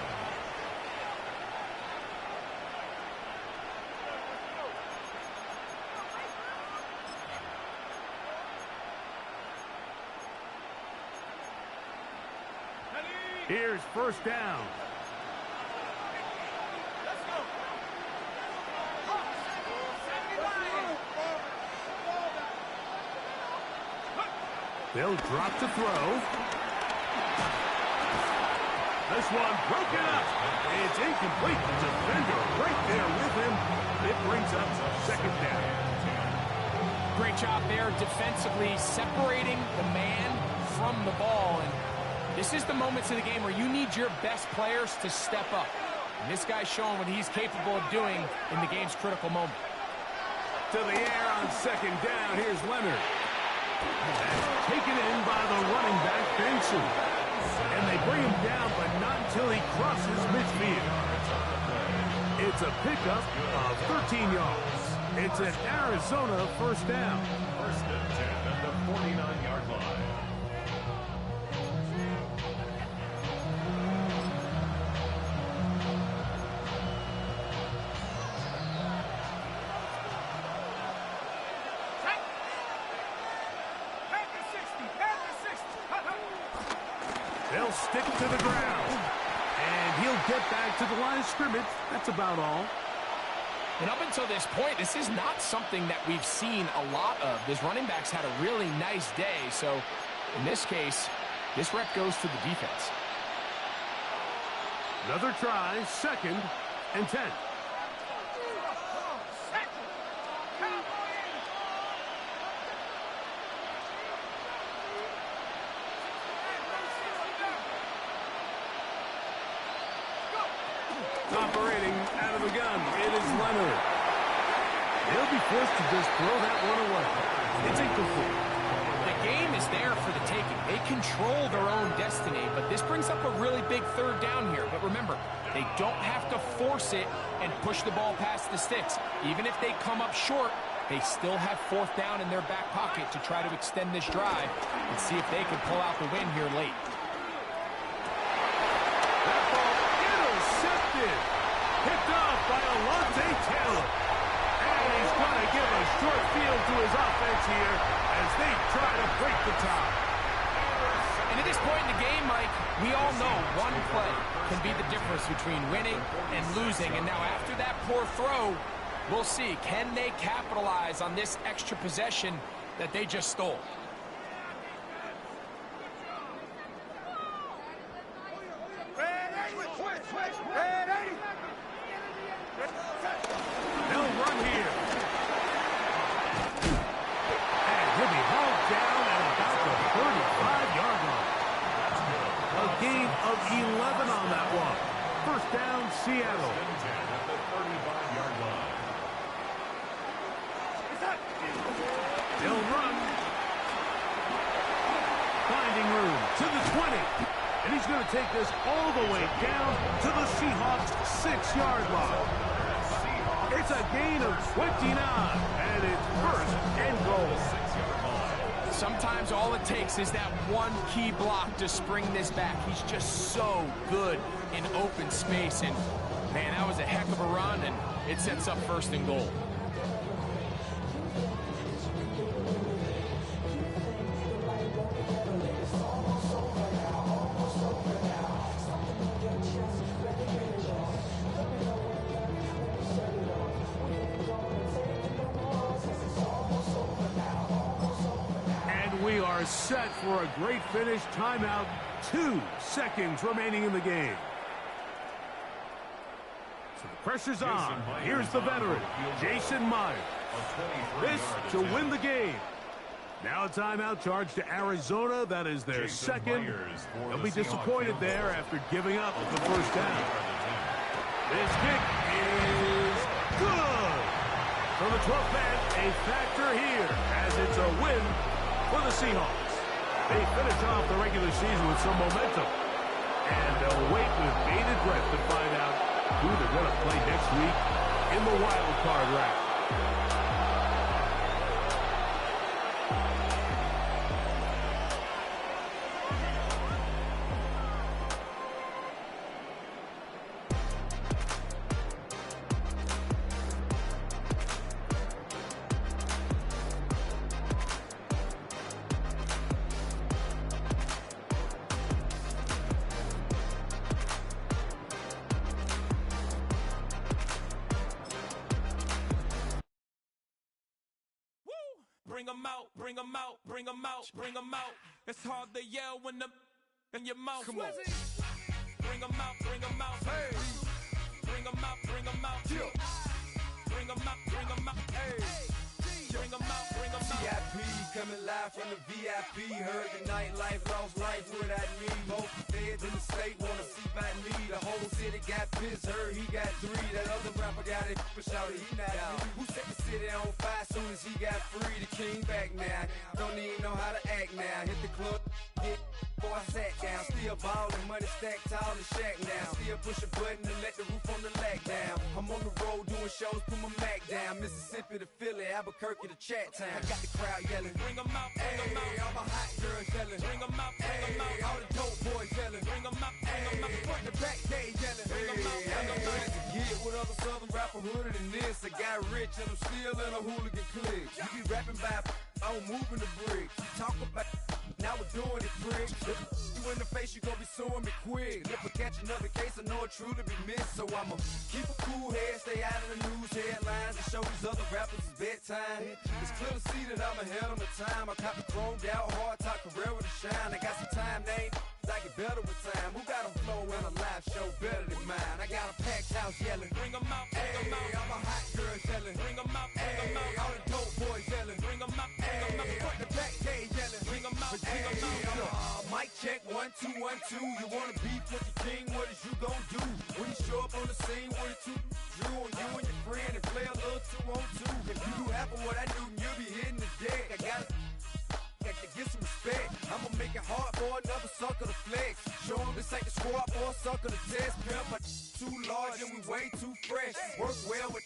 Here's 1st down. They'll drop to throw. This one broken up. It's incomplete. The defender right there with him. It brings up 2nd down. Great job there defensively, separating the man from the ball. And this is the moments of the game where you need your best players to step up. And this guy's showing what he's capable of doing in the game's critical moment. To the air on 2nd down. Here's Leonard. That's taken in by the running back, Benson. And they bring him down, but not until he crosses midfield. It's a pickup of 13 yards. It's an Arizona 1st down. 1st and 10 at the 49-yard line. They'll stick to the ground. And he'll get back to the line of scrimmage. That's about all. And up until this point, this is not something that we've seen a lot of. This running back's had a really nice day. So in this case, this rep goes to the defense. Another try, 2nd and 10. Operating out of the gun, it is Leonard. He'll be forced to just throw that one away. It's incomplete. The game is there for the taking. They control their own destiny, but this brings up a really big 3rd down here. But remember, they don't have to force it and push the ball past the sticks. Even if they come up short, they still have 4th down in their back pocket to try to extend this drive and see if they can pull out the win here late. That ball intercepted. Picked off by Alontae Taylor. And he's going to give a short field to his offense here as they try to break the tie. And at this point in the game, Mike, we all know one play can be the difference between winning and losing. And now after that poor throw, we'll see, can they capitalize on this extra possession that they just stole? They'll run here. And he'll be hauled down at about the 35-yard line. A gain of 11 on that one. 1st down, Seattle. At the 35-yard line. They'll run. Finding room to the 20. And he's going to take this all the way down to the Seahawks' 6-yard line. It's a gain of 29, and it's first and goal. Sometimes all it takes is that one key block to spring this back. He's just so good in open space. And, man, that was a heck of a run, and it sets up first and goal. We are set for a great finish. Timeout. 2 seconds remaining in the game. So the pressure's on. Here's the veteran, Jason Myers. This to win the game. Now a timeout charge to Arizona. That is their second. They'll be disappointed there after giving up the first down. This kick is good. For the 12th man, a factor here as it's a win for the Seahawks. They finish off the regular season with some momentum. And they'll wait with bated breath to find out who they're going to play next week in the wild card round. Bring them out, bring them out, bring them out, bring them out. It's hard to yell when the in your mouth. Come on. Bring them out, bring them out. Hey. Bring them out, bring them out. Yeah. Bring them out, bring them out. Hey. Bring them out, bring them out. VIP coming live from the VIP. Heard the nightlife, lost life without me. Both feds in the state wanna see by me. The whole city got pissed, heard he got 3. That other rapper got it, but shouted he not out. Who set the city on fire soon as he got free? The king back now. Don't even know how to act now. Hit the club, hit before I sat down. Still ballin', money stacked tall in shack now. Still push a button to let the roof on the lag down. I'm on the road doing shows, put my Mac down. Mississippi to Philly, Albuquerque to Chat Town. I got the crowd yelling, bring them out, bring them out. All my hot girls yelling, bring them out, bring them out. All the dope boys yelling, bring them out, bring them out. Front the back gate yelling, bring them out, bring them out. Get with other southern rapper hooded than this. I got rich and I'm still in a hooligan clique. You be rapping by, I'm moving the bricks. You talk about, now we're doing it, prick. You in the face, you gon' be suing me quick. If I catch another case, I know it truly be missed. So I'ma keep a cool head, stay out of the news headlines, and show these other rappers it's bedtime. It's clear to see that I'm ahead of my time. I copy chromed out, hard talk, career with a shine. I got some time, they ain't I get better with time. Who got a flow and a live show better than mine? I got a packed house yelling, bring them out, bring them out. All my hot girls yelling, bring them out, bring them out. All the dope boys yelling, bring them out, bring them out. Front the back gate yelling, bring them out, bring them out. Mic check, 1, 2, 1, 2. You wanna beef with the king, what is you gon' do? When you show up on the scene, what is you drew on you and your friend and play a little 2-on-2. If you do half of what I do, you'll be hitting the deck. I gotta to get some respect. I'ma make it hard for another sucker to flex. Show them this ain't the squad or a sucker to test. Pimp, but too large and we way too fresh. Work well with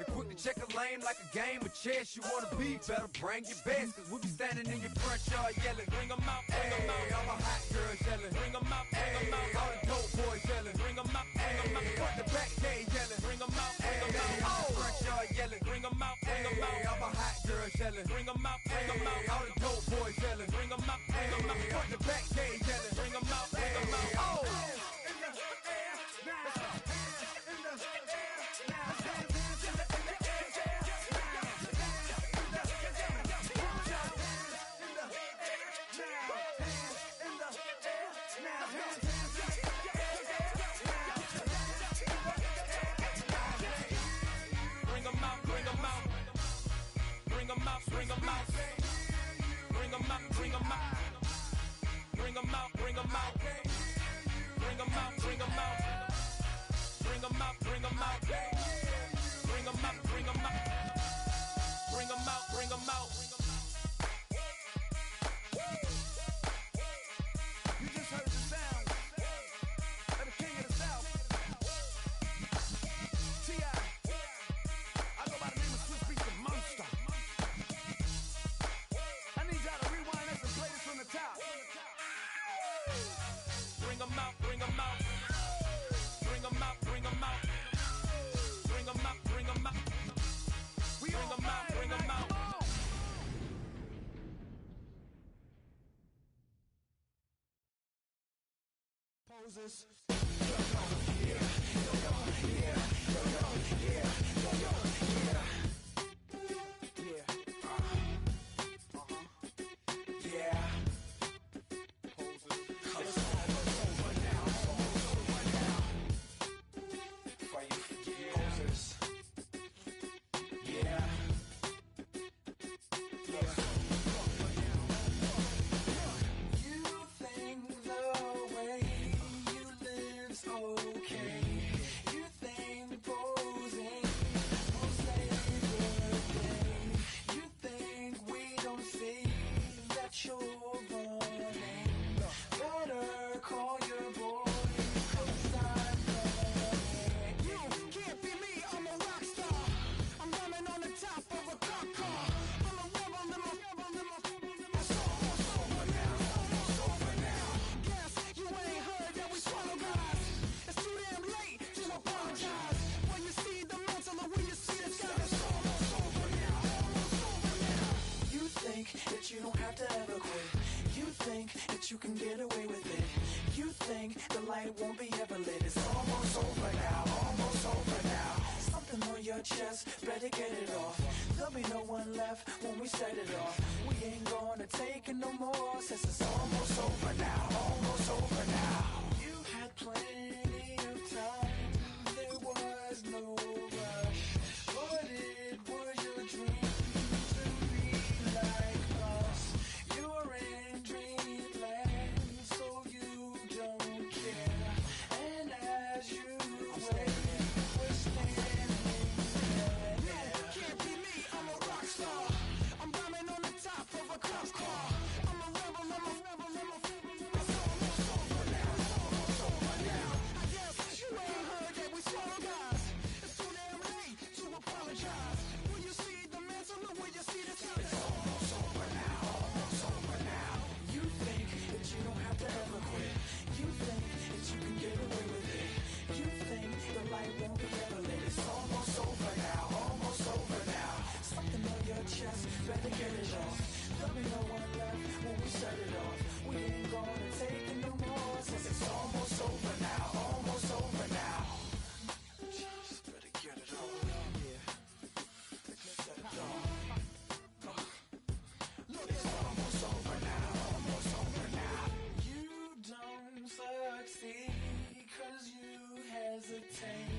and quick to check a lane like a game of chess. You wanna be better, bring your best. Cause we be standing in your front yard yelling, bring them out, bring them out. All my hot girls yelling, bring them out, bring them out. All the dope boys yelling, bring them out, bring them out. Front the back gate yelling, bring them out, bring them out. All the front yard yelling, bring them out, bring them out. All my hot girls yelling, bring them out, bring them out. All the dope boys yelling, bring them out, bring them out. Front the back gate yelling, bring them out, bring them out. Oh! Bring them out, bring them out. Bring them out, bring them poses. You don't have to ever quit. You think that you can get away with it. You think the light won't be ever lit. It's almost over now, almost over now. Something on your chest, better get it off. There'll be no one left when we set it off. We ain't gonna take it no more, since it's almost over now, almost over now. You had plenty of time, there was no rush, but it was your dream to be like us. You're in dreamland, so you don't care. And as you wait, we're standing there. You can't be me, I'm a rock star. I'm rhyming on the top of a cop car. I'm a rebel, I'm a rebel, I'm a rebel. It's almost over now, almost over now. I guess you ain't heard that we swallow guys. It's too damn late to apologize. When you see the mantle, look when you see the sun. It's almost over now, almost over now. You think that you don't have to ever quit. You think that you can get away with it. You think the light won't be ever lit. It's almost over now, almost over now. Something on your chest, better get it off. There'll be no one left when we set it off. We ain't gonna take it no more, since it's almost over now, almost over now. Just better get it off. Yeah, set it off. Look, it's almost over now, almost over now. You don't succeed 'cause you hesitate.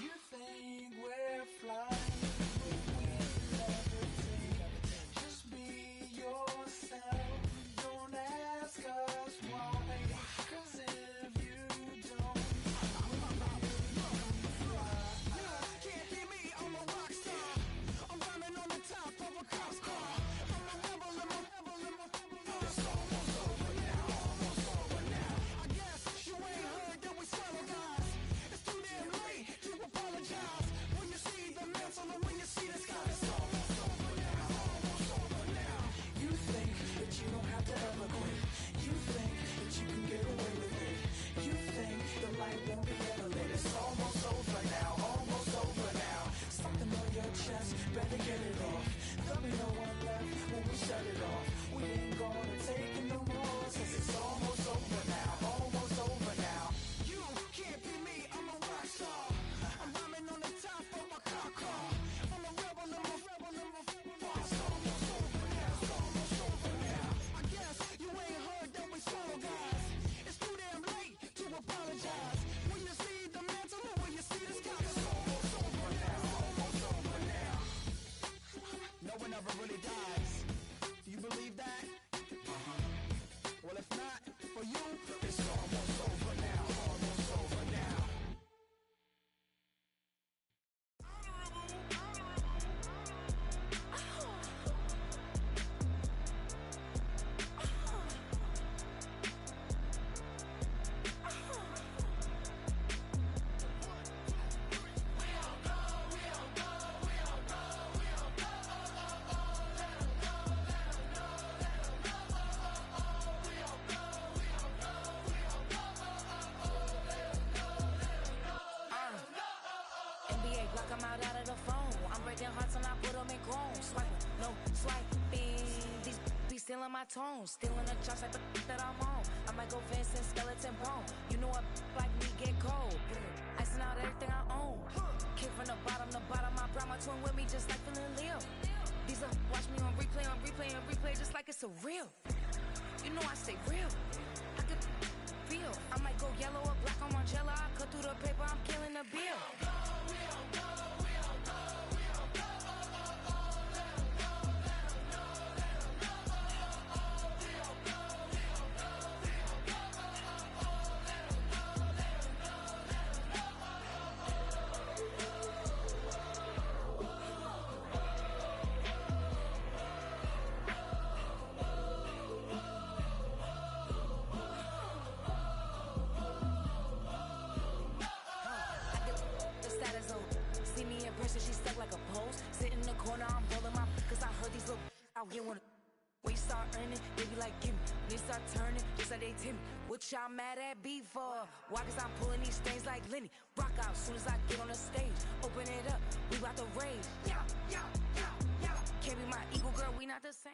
You think we're flying, we levitate. Just be yourself, don't ask us why. 'Cause if you don't, can't be me, I'm a rock star. I'm rhyming on the top of a cop's car. I'm a rebel, I'm a rebel, I'm a rebel. It's almost over now, almost over now. I guess you ain't heard that we swallow guys. It's too damn late to apologize. When you see the mantle and when you see the sky, it's almost over now, almost over now. You think that you don't have to ever quit. You think that you can get away with it. You think the light won't be ever lit. It's almost over now, almost over now. Something on your chest, better get it off. There'll be no one left when we set it off. We ain't gonna take it no more, since it's almost over now, almost over now. You can't be me, I'm a rock star. I'm rhyming on the top of my car. I'm a rebel, I'm a rebel, I'm a rebel. It's almost over now, it's almost over now. I guess you ain't heard that we swallow guys. It's too damn late to apologize. When you see the mantle or when you see the sky, it's almost over now, almost over now. No one ever really dies. Do you believe that? Well, if not, for you, it's almost over now, almost over now. NBA, block 'em out of the phone. I'm breaking hearts and I put 'em in chrome. Swiping, no swiping. These be stealing my tone, stealing the chops like the that I'm on. I might go Vincent Skeleton Bone. You know what like me get cold. Icing out everything I own. Kick from the bottom to bottom. I brought my twin with me just like feeling Leo. These are watch me on replay, just like it's a real. You know I stay real. I could feel. I might go yellow or black on Margiela. I cut through the paper, I'm killing the bill. See me in person, she stuck like a post. Sit in the corner, I'm rolling my cause I heard these little out get one. When you start earning, they be like, gimme. When you start turning, just like they Timmy. What y'all mad at me for? Why? Cause I'm pulling these things like Lenny. Rock out soon as I get on the stage. Open it up, we about to rage. Yeah. Can't be my equal, girl, we not the same.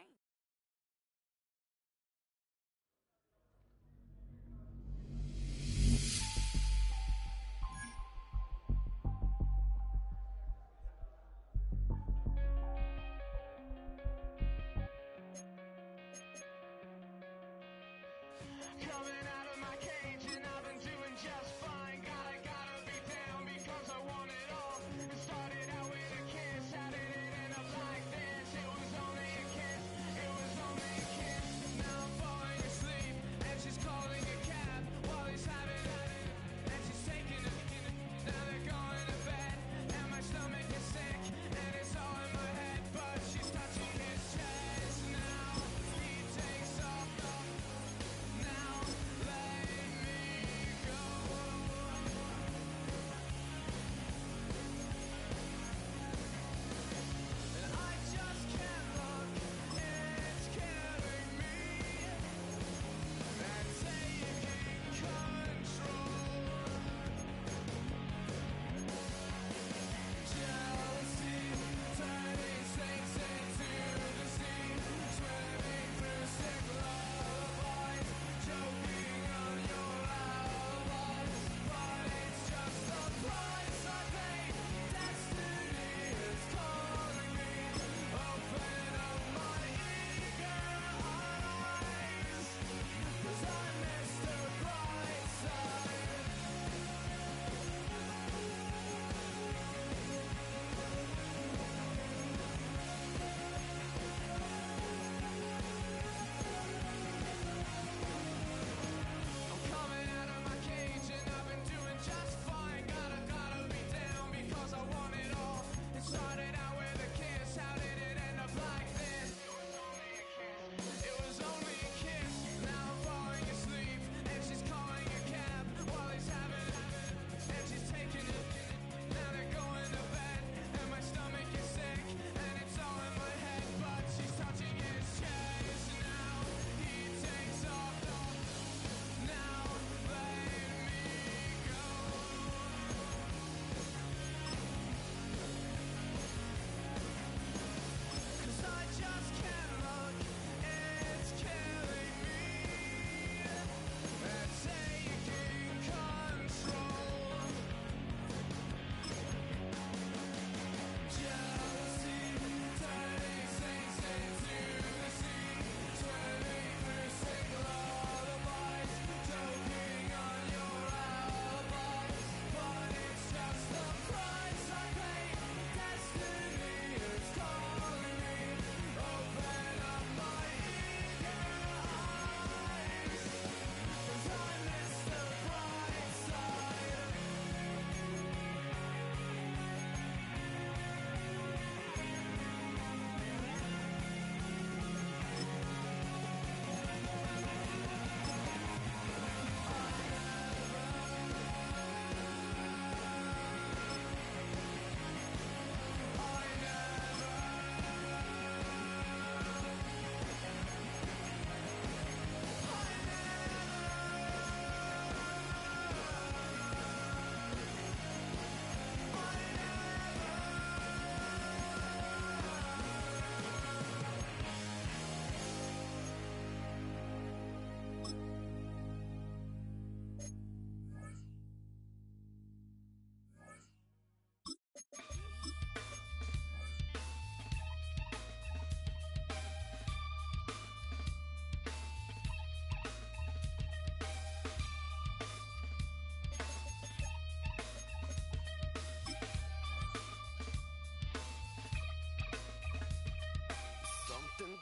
Coming out of my cage and I've been doing just fine. Gotta be down because I want it all. It started out with a kiss, how did it end up like this? It was only a kiss.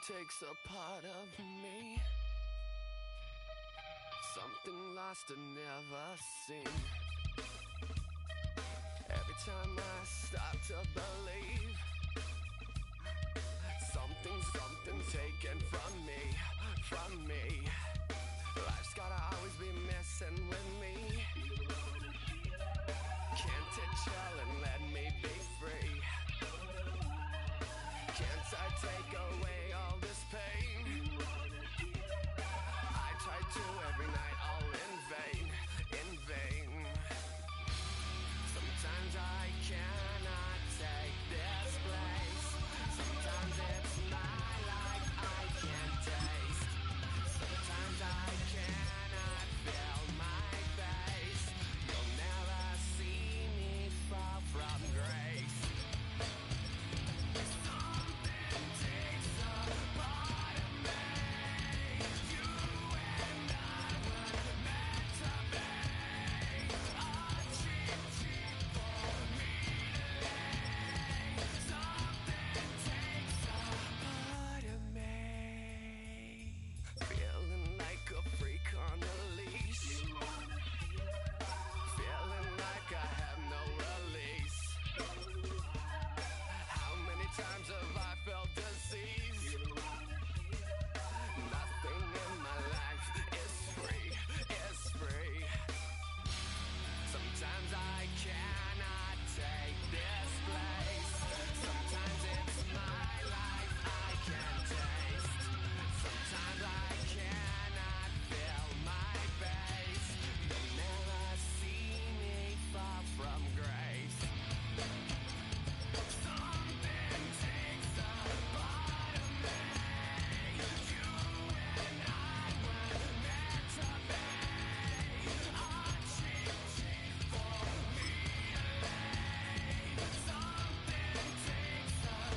takes a part of me. Something lost and never seen. Every time I start to believe, something taken from me. Life's gotta always be messing with me. Can't it chill and let me be free? Can't I take away all this pain? I try to every night, all in vain. Sometimes I cannot take this place. Sometimes it's my life I can't taste. Sometimes I cannot feel my face. You'll never see me fall from grace. Something takes a part of me. You and I were meant to be. A cheap for me to lay. Something takes a part of me. Feeling like a freak on a leash. Feeling like I have no release. How many times have I felt disease? Nothing in my life is free. Sometimes I cannot take this place. Sometimes it's my life I can't taste. Sometimes I cannot feel my face. You'll never see me fall from grace. Something takes a part of me. You and I were meant to be. A cheap for me to lay. Something takes a part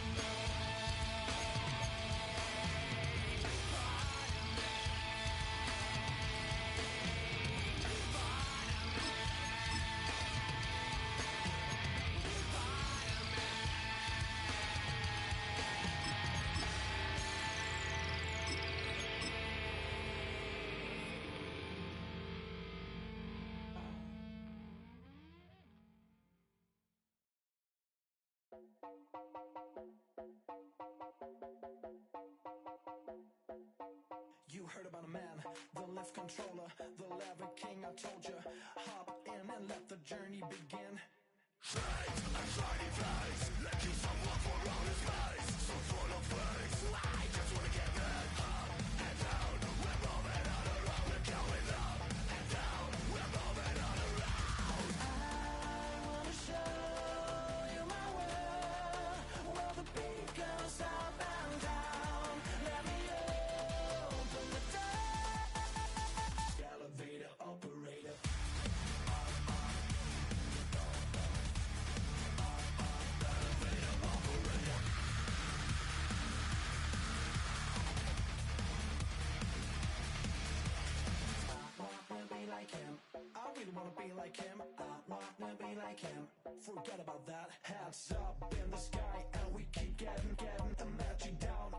of me. You heard about a man, the lift controller, the lever king. I told you, hop in and let the journey begin. Straight and shiny face, let you someone for all his face. So full of face, I just wanna get that up and down. We're moving on around, we're going up and down. We're moving on around. I wanna show you my world, where the beat goes up and down. Let me open the door. Elevator operator. I really wanna be like him. I wanna be like him. Forget about that. Hats up in the sky, and we keep getting the magic down.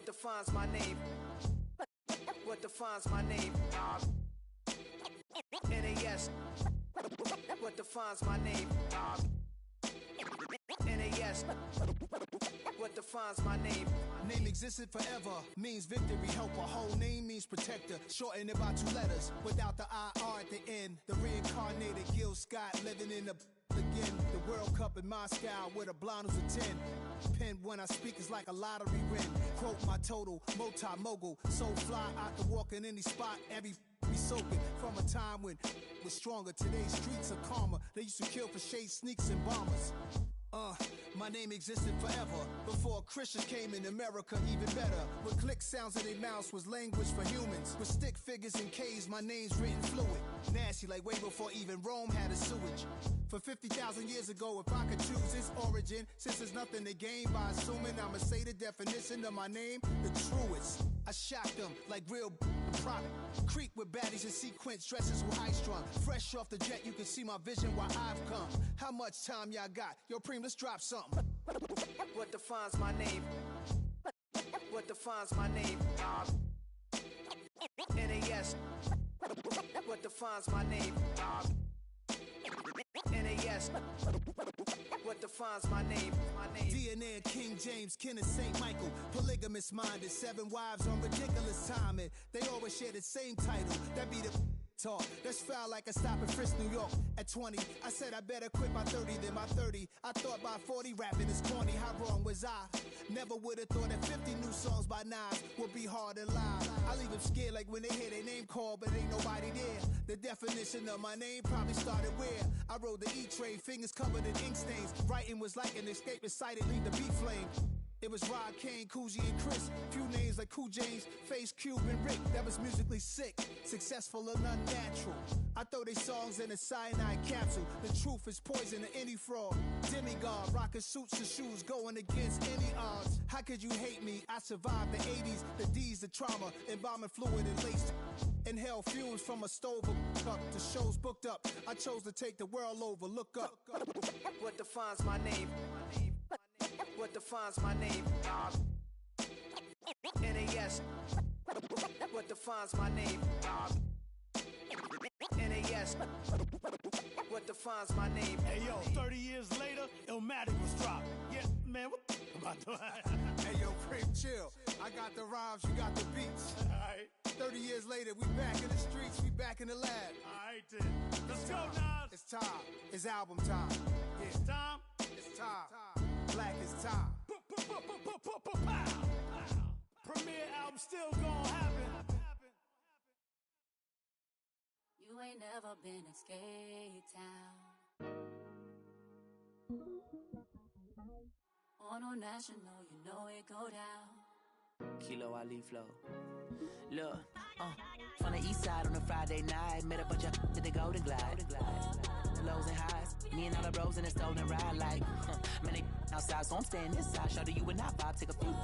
defines my name? What defines my name? NAS. What defines my name? NAS. What defines my name? Name existed forever, means victory, helper. Whole name means protector, shortened it by 2 letters, without the IR at the end. The reincarnated Gil Scott, living in the again. The World Cup in Moscow, with a blonde who's a 10. Pen when I speak is like a lottery win. Quote my total, multi-mogul, so fly I can walk in any spot, every be soaking from a time when was stronger. Today's streets are calmer. They used to kill for shade sneaks and bombers. My name existed forever before Christians came in America, even better. With click sounds in their mouths was language for humans. With stick figures and K's, my name's written fluid. Nasty like way before even Rome had a sewage. For 50,000 years ago, if I could choose its origin, since there's nothing to gain by assuming, I'ma say the definition of my name, the truest. I shocked them like real prop. Creek with baddies in sequence, dresses with high strung. Fresh off the jet, you can see my vision where I've come. How much time y'all got? Yo, Preem, let's drop something. What defines my name? What defines my name? NAS. What defines my name? NAS. What defines my name? DNA of King James, kin of St. Michael. Polygamous minded, 7 wives on ridiculous timing. They always share the same title. That be the talk. That's foul like a stop in Frisk, New York. At 20, I said I better quit by 30 than my 30. I thought by 40 rapping is corny. How wrong was I? Never would have thought that 50 new songs by Nas would be hard to lie. I leave them scared like when they hear their name called, but ain't nobody there. The definition of my name probably started where I rode the E-train, fingers covered in ink stains. Writing was like an escape inside it, leave the beat flame. It was Rod Kane, Coogee, and Chris. Few names like Cool James, Face, Cube, and Rick. That was musically sick, successful and unnatural. I throw they songs in a cyanide capsule. The truth is poison to any fraud. Demigod, rocking suits and shoes, going against any odds. How could you hate me? I survived the 80s, the D's, the trauma, embalming fluid and laced. Inhale fumes from a stove up. The show's booked up. I chose to take the world over. Look up. What defines my name? What defines my name? NAS. What defines my name? NAS. What defines my name? Hey yo, 30 years later, Illmatic was dropped. Yeah, man, what am I doing? Hey yo, Preem, chill. I got the rhymes, you got the beats. Alright. 30 years later, we back in the streets, we back in the lab. Alright then. Let's go, Nas. It's time. It's album time. Yeah. It's time. It's time. Black is time. Premiere album still gonna happen. You ain't never been in Skate Town. On national, you know it go down. Kilo Ali Flow. Look, from the east side on a Friday night, met a bunch of to the Golden Glide. Lows and highs, me and all the bros in a stolen ride like, man, they outside, so I'm staying this side. Show you and I vibe, take a few,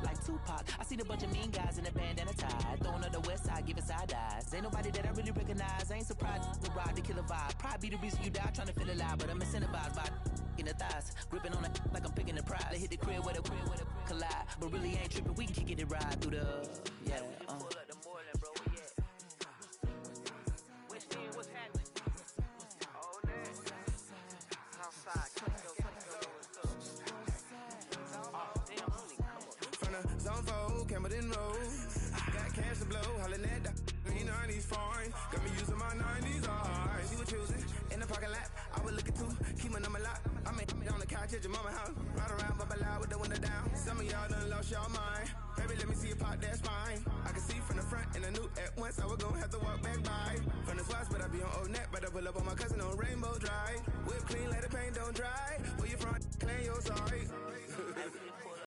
like Tupac. I seen a bunch of mean guys in a bandana tie, throwing up the west side, giving side eyes. Ain't nobody that I really recognize, I ain't surprised to ride the killer vibe. Probably be the reason you die, trying to feel alive, but I'm incentivized by in the thighs, gripping on it like I'm picking the prize. They hit the crib with a collide, but really ain't tripping. We can kick it ride through the yeah. Pull up the morning, bro. We at West End, what's happening? Oh, next. Southside, from the zone 4, Campbellton Road. Got cash to blow, hollin' at the 90s foreign. Got me using my 90s, alright. You were choosing in the parking lot. I was looking too, keep my number locked. I'm on the couch at your mama house. Ride around, bubble loud with the window down. Some of y'all done lost y'all mind. Baby, let me see you pop, that's fine. I can see from the front and I knew at once I was gonna have to walk back by. From the spots, but I be on Old Neck. But I pull up on my cousin on Rainbow Drive. Whip clean, let the paint don't dry. Where you from? Claim you're sorry.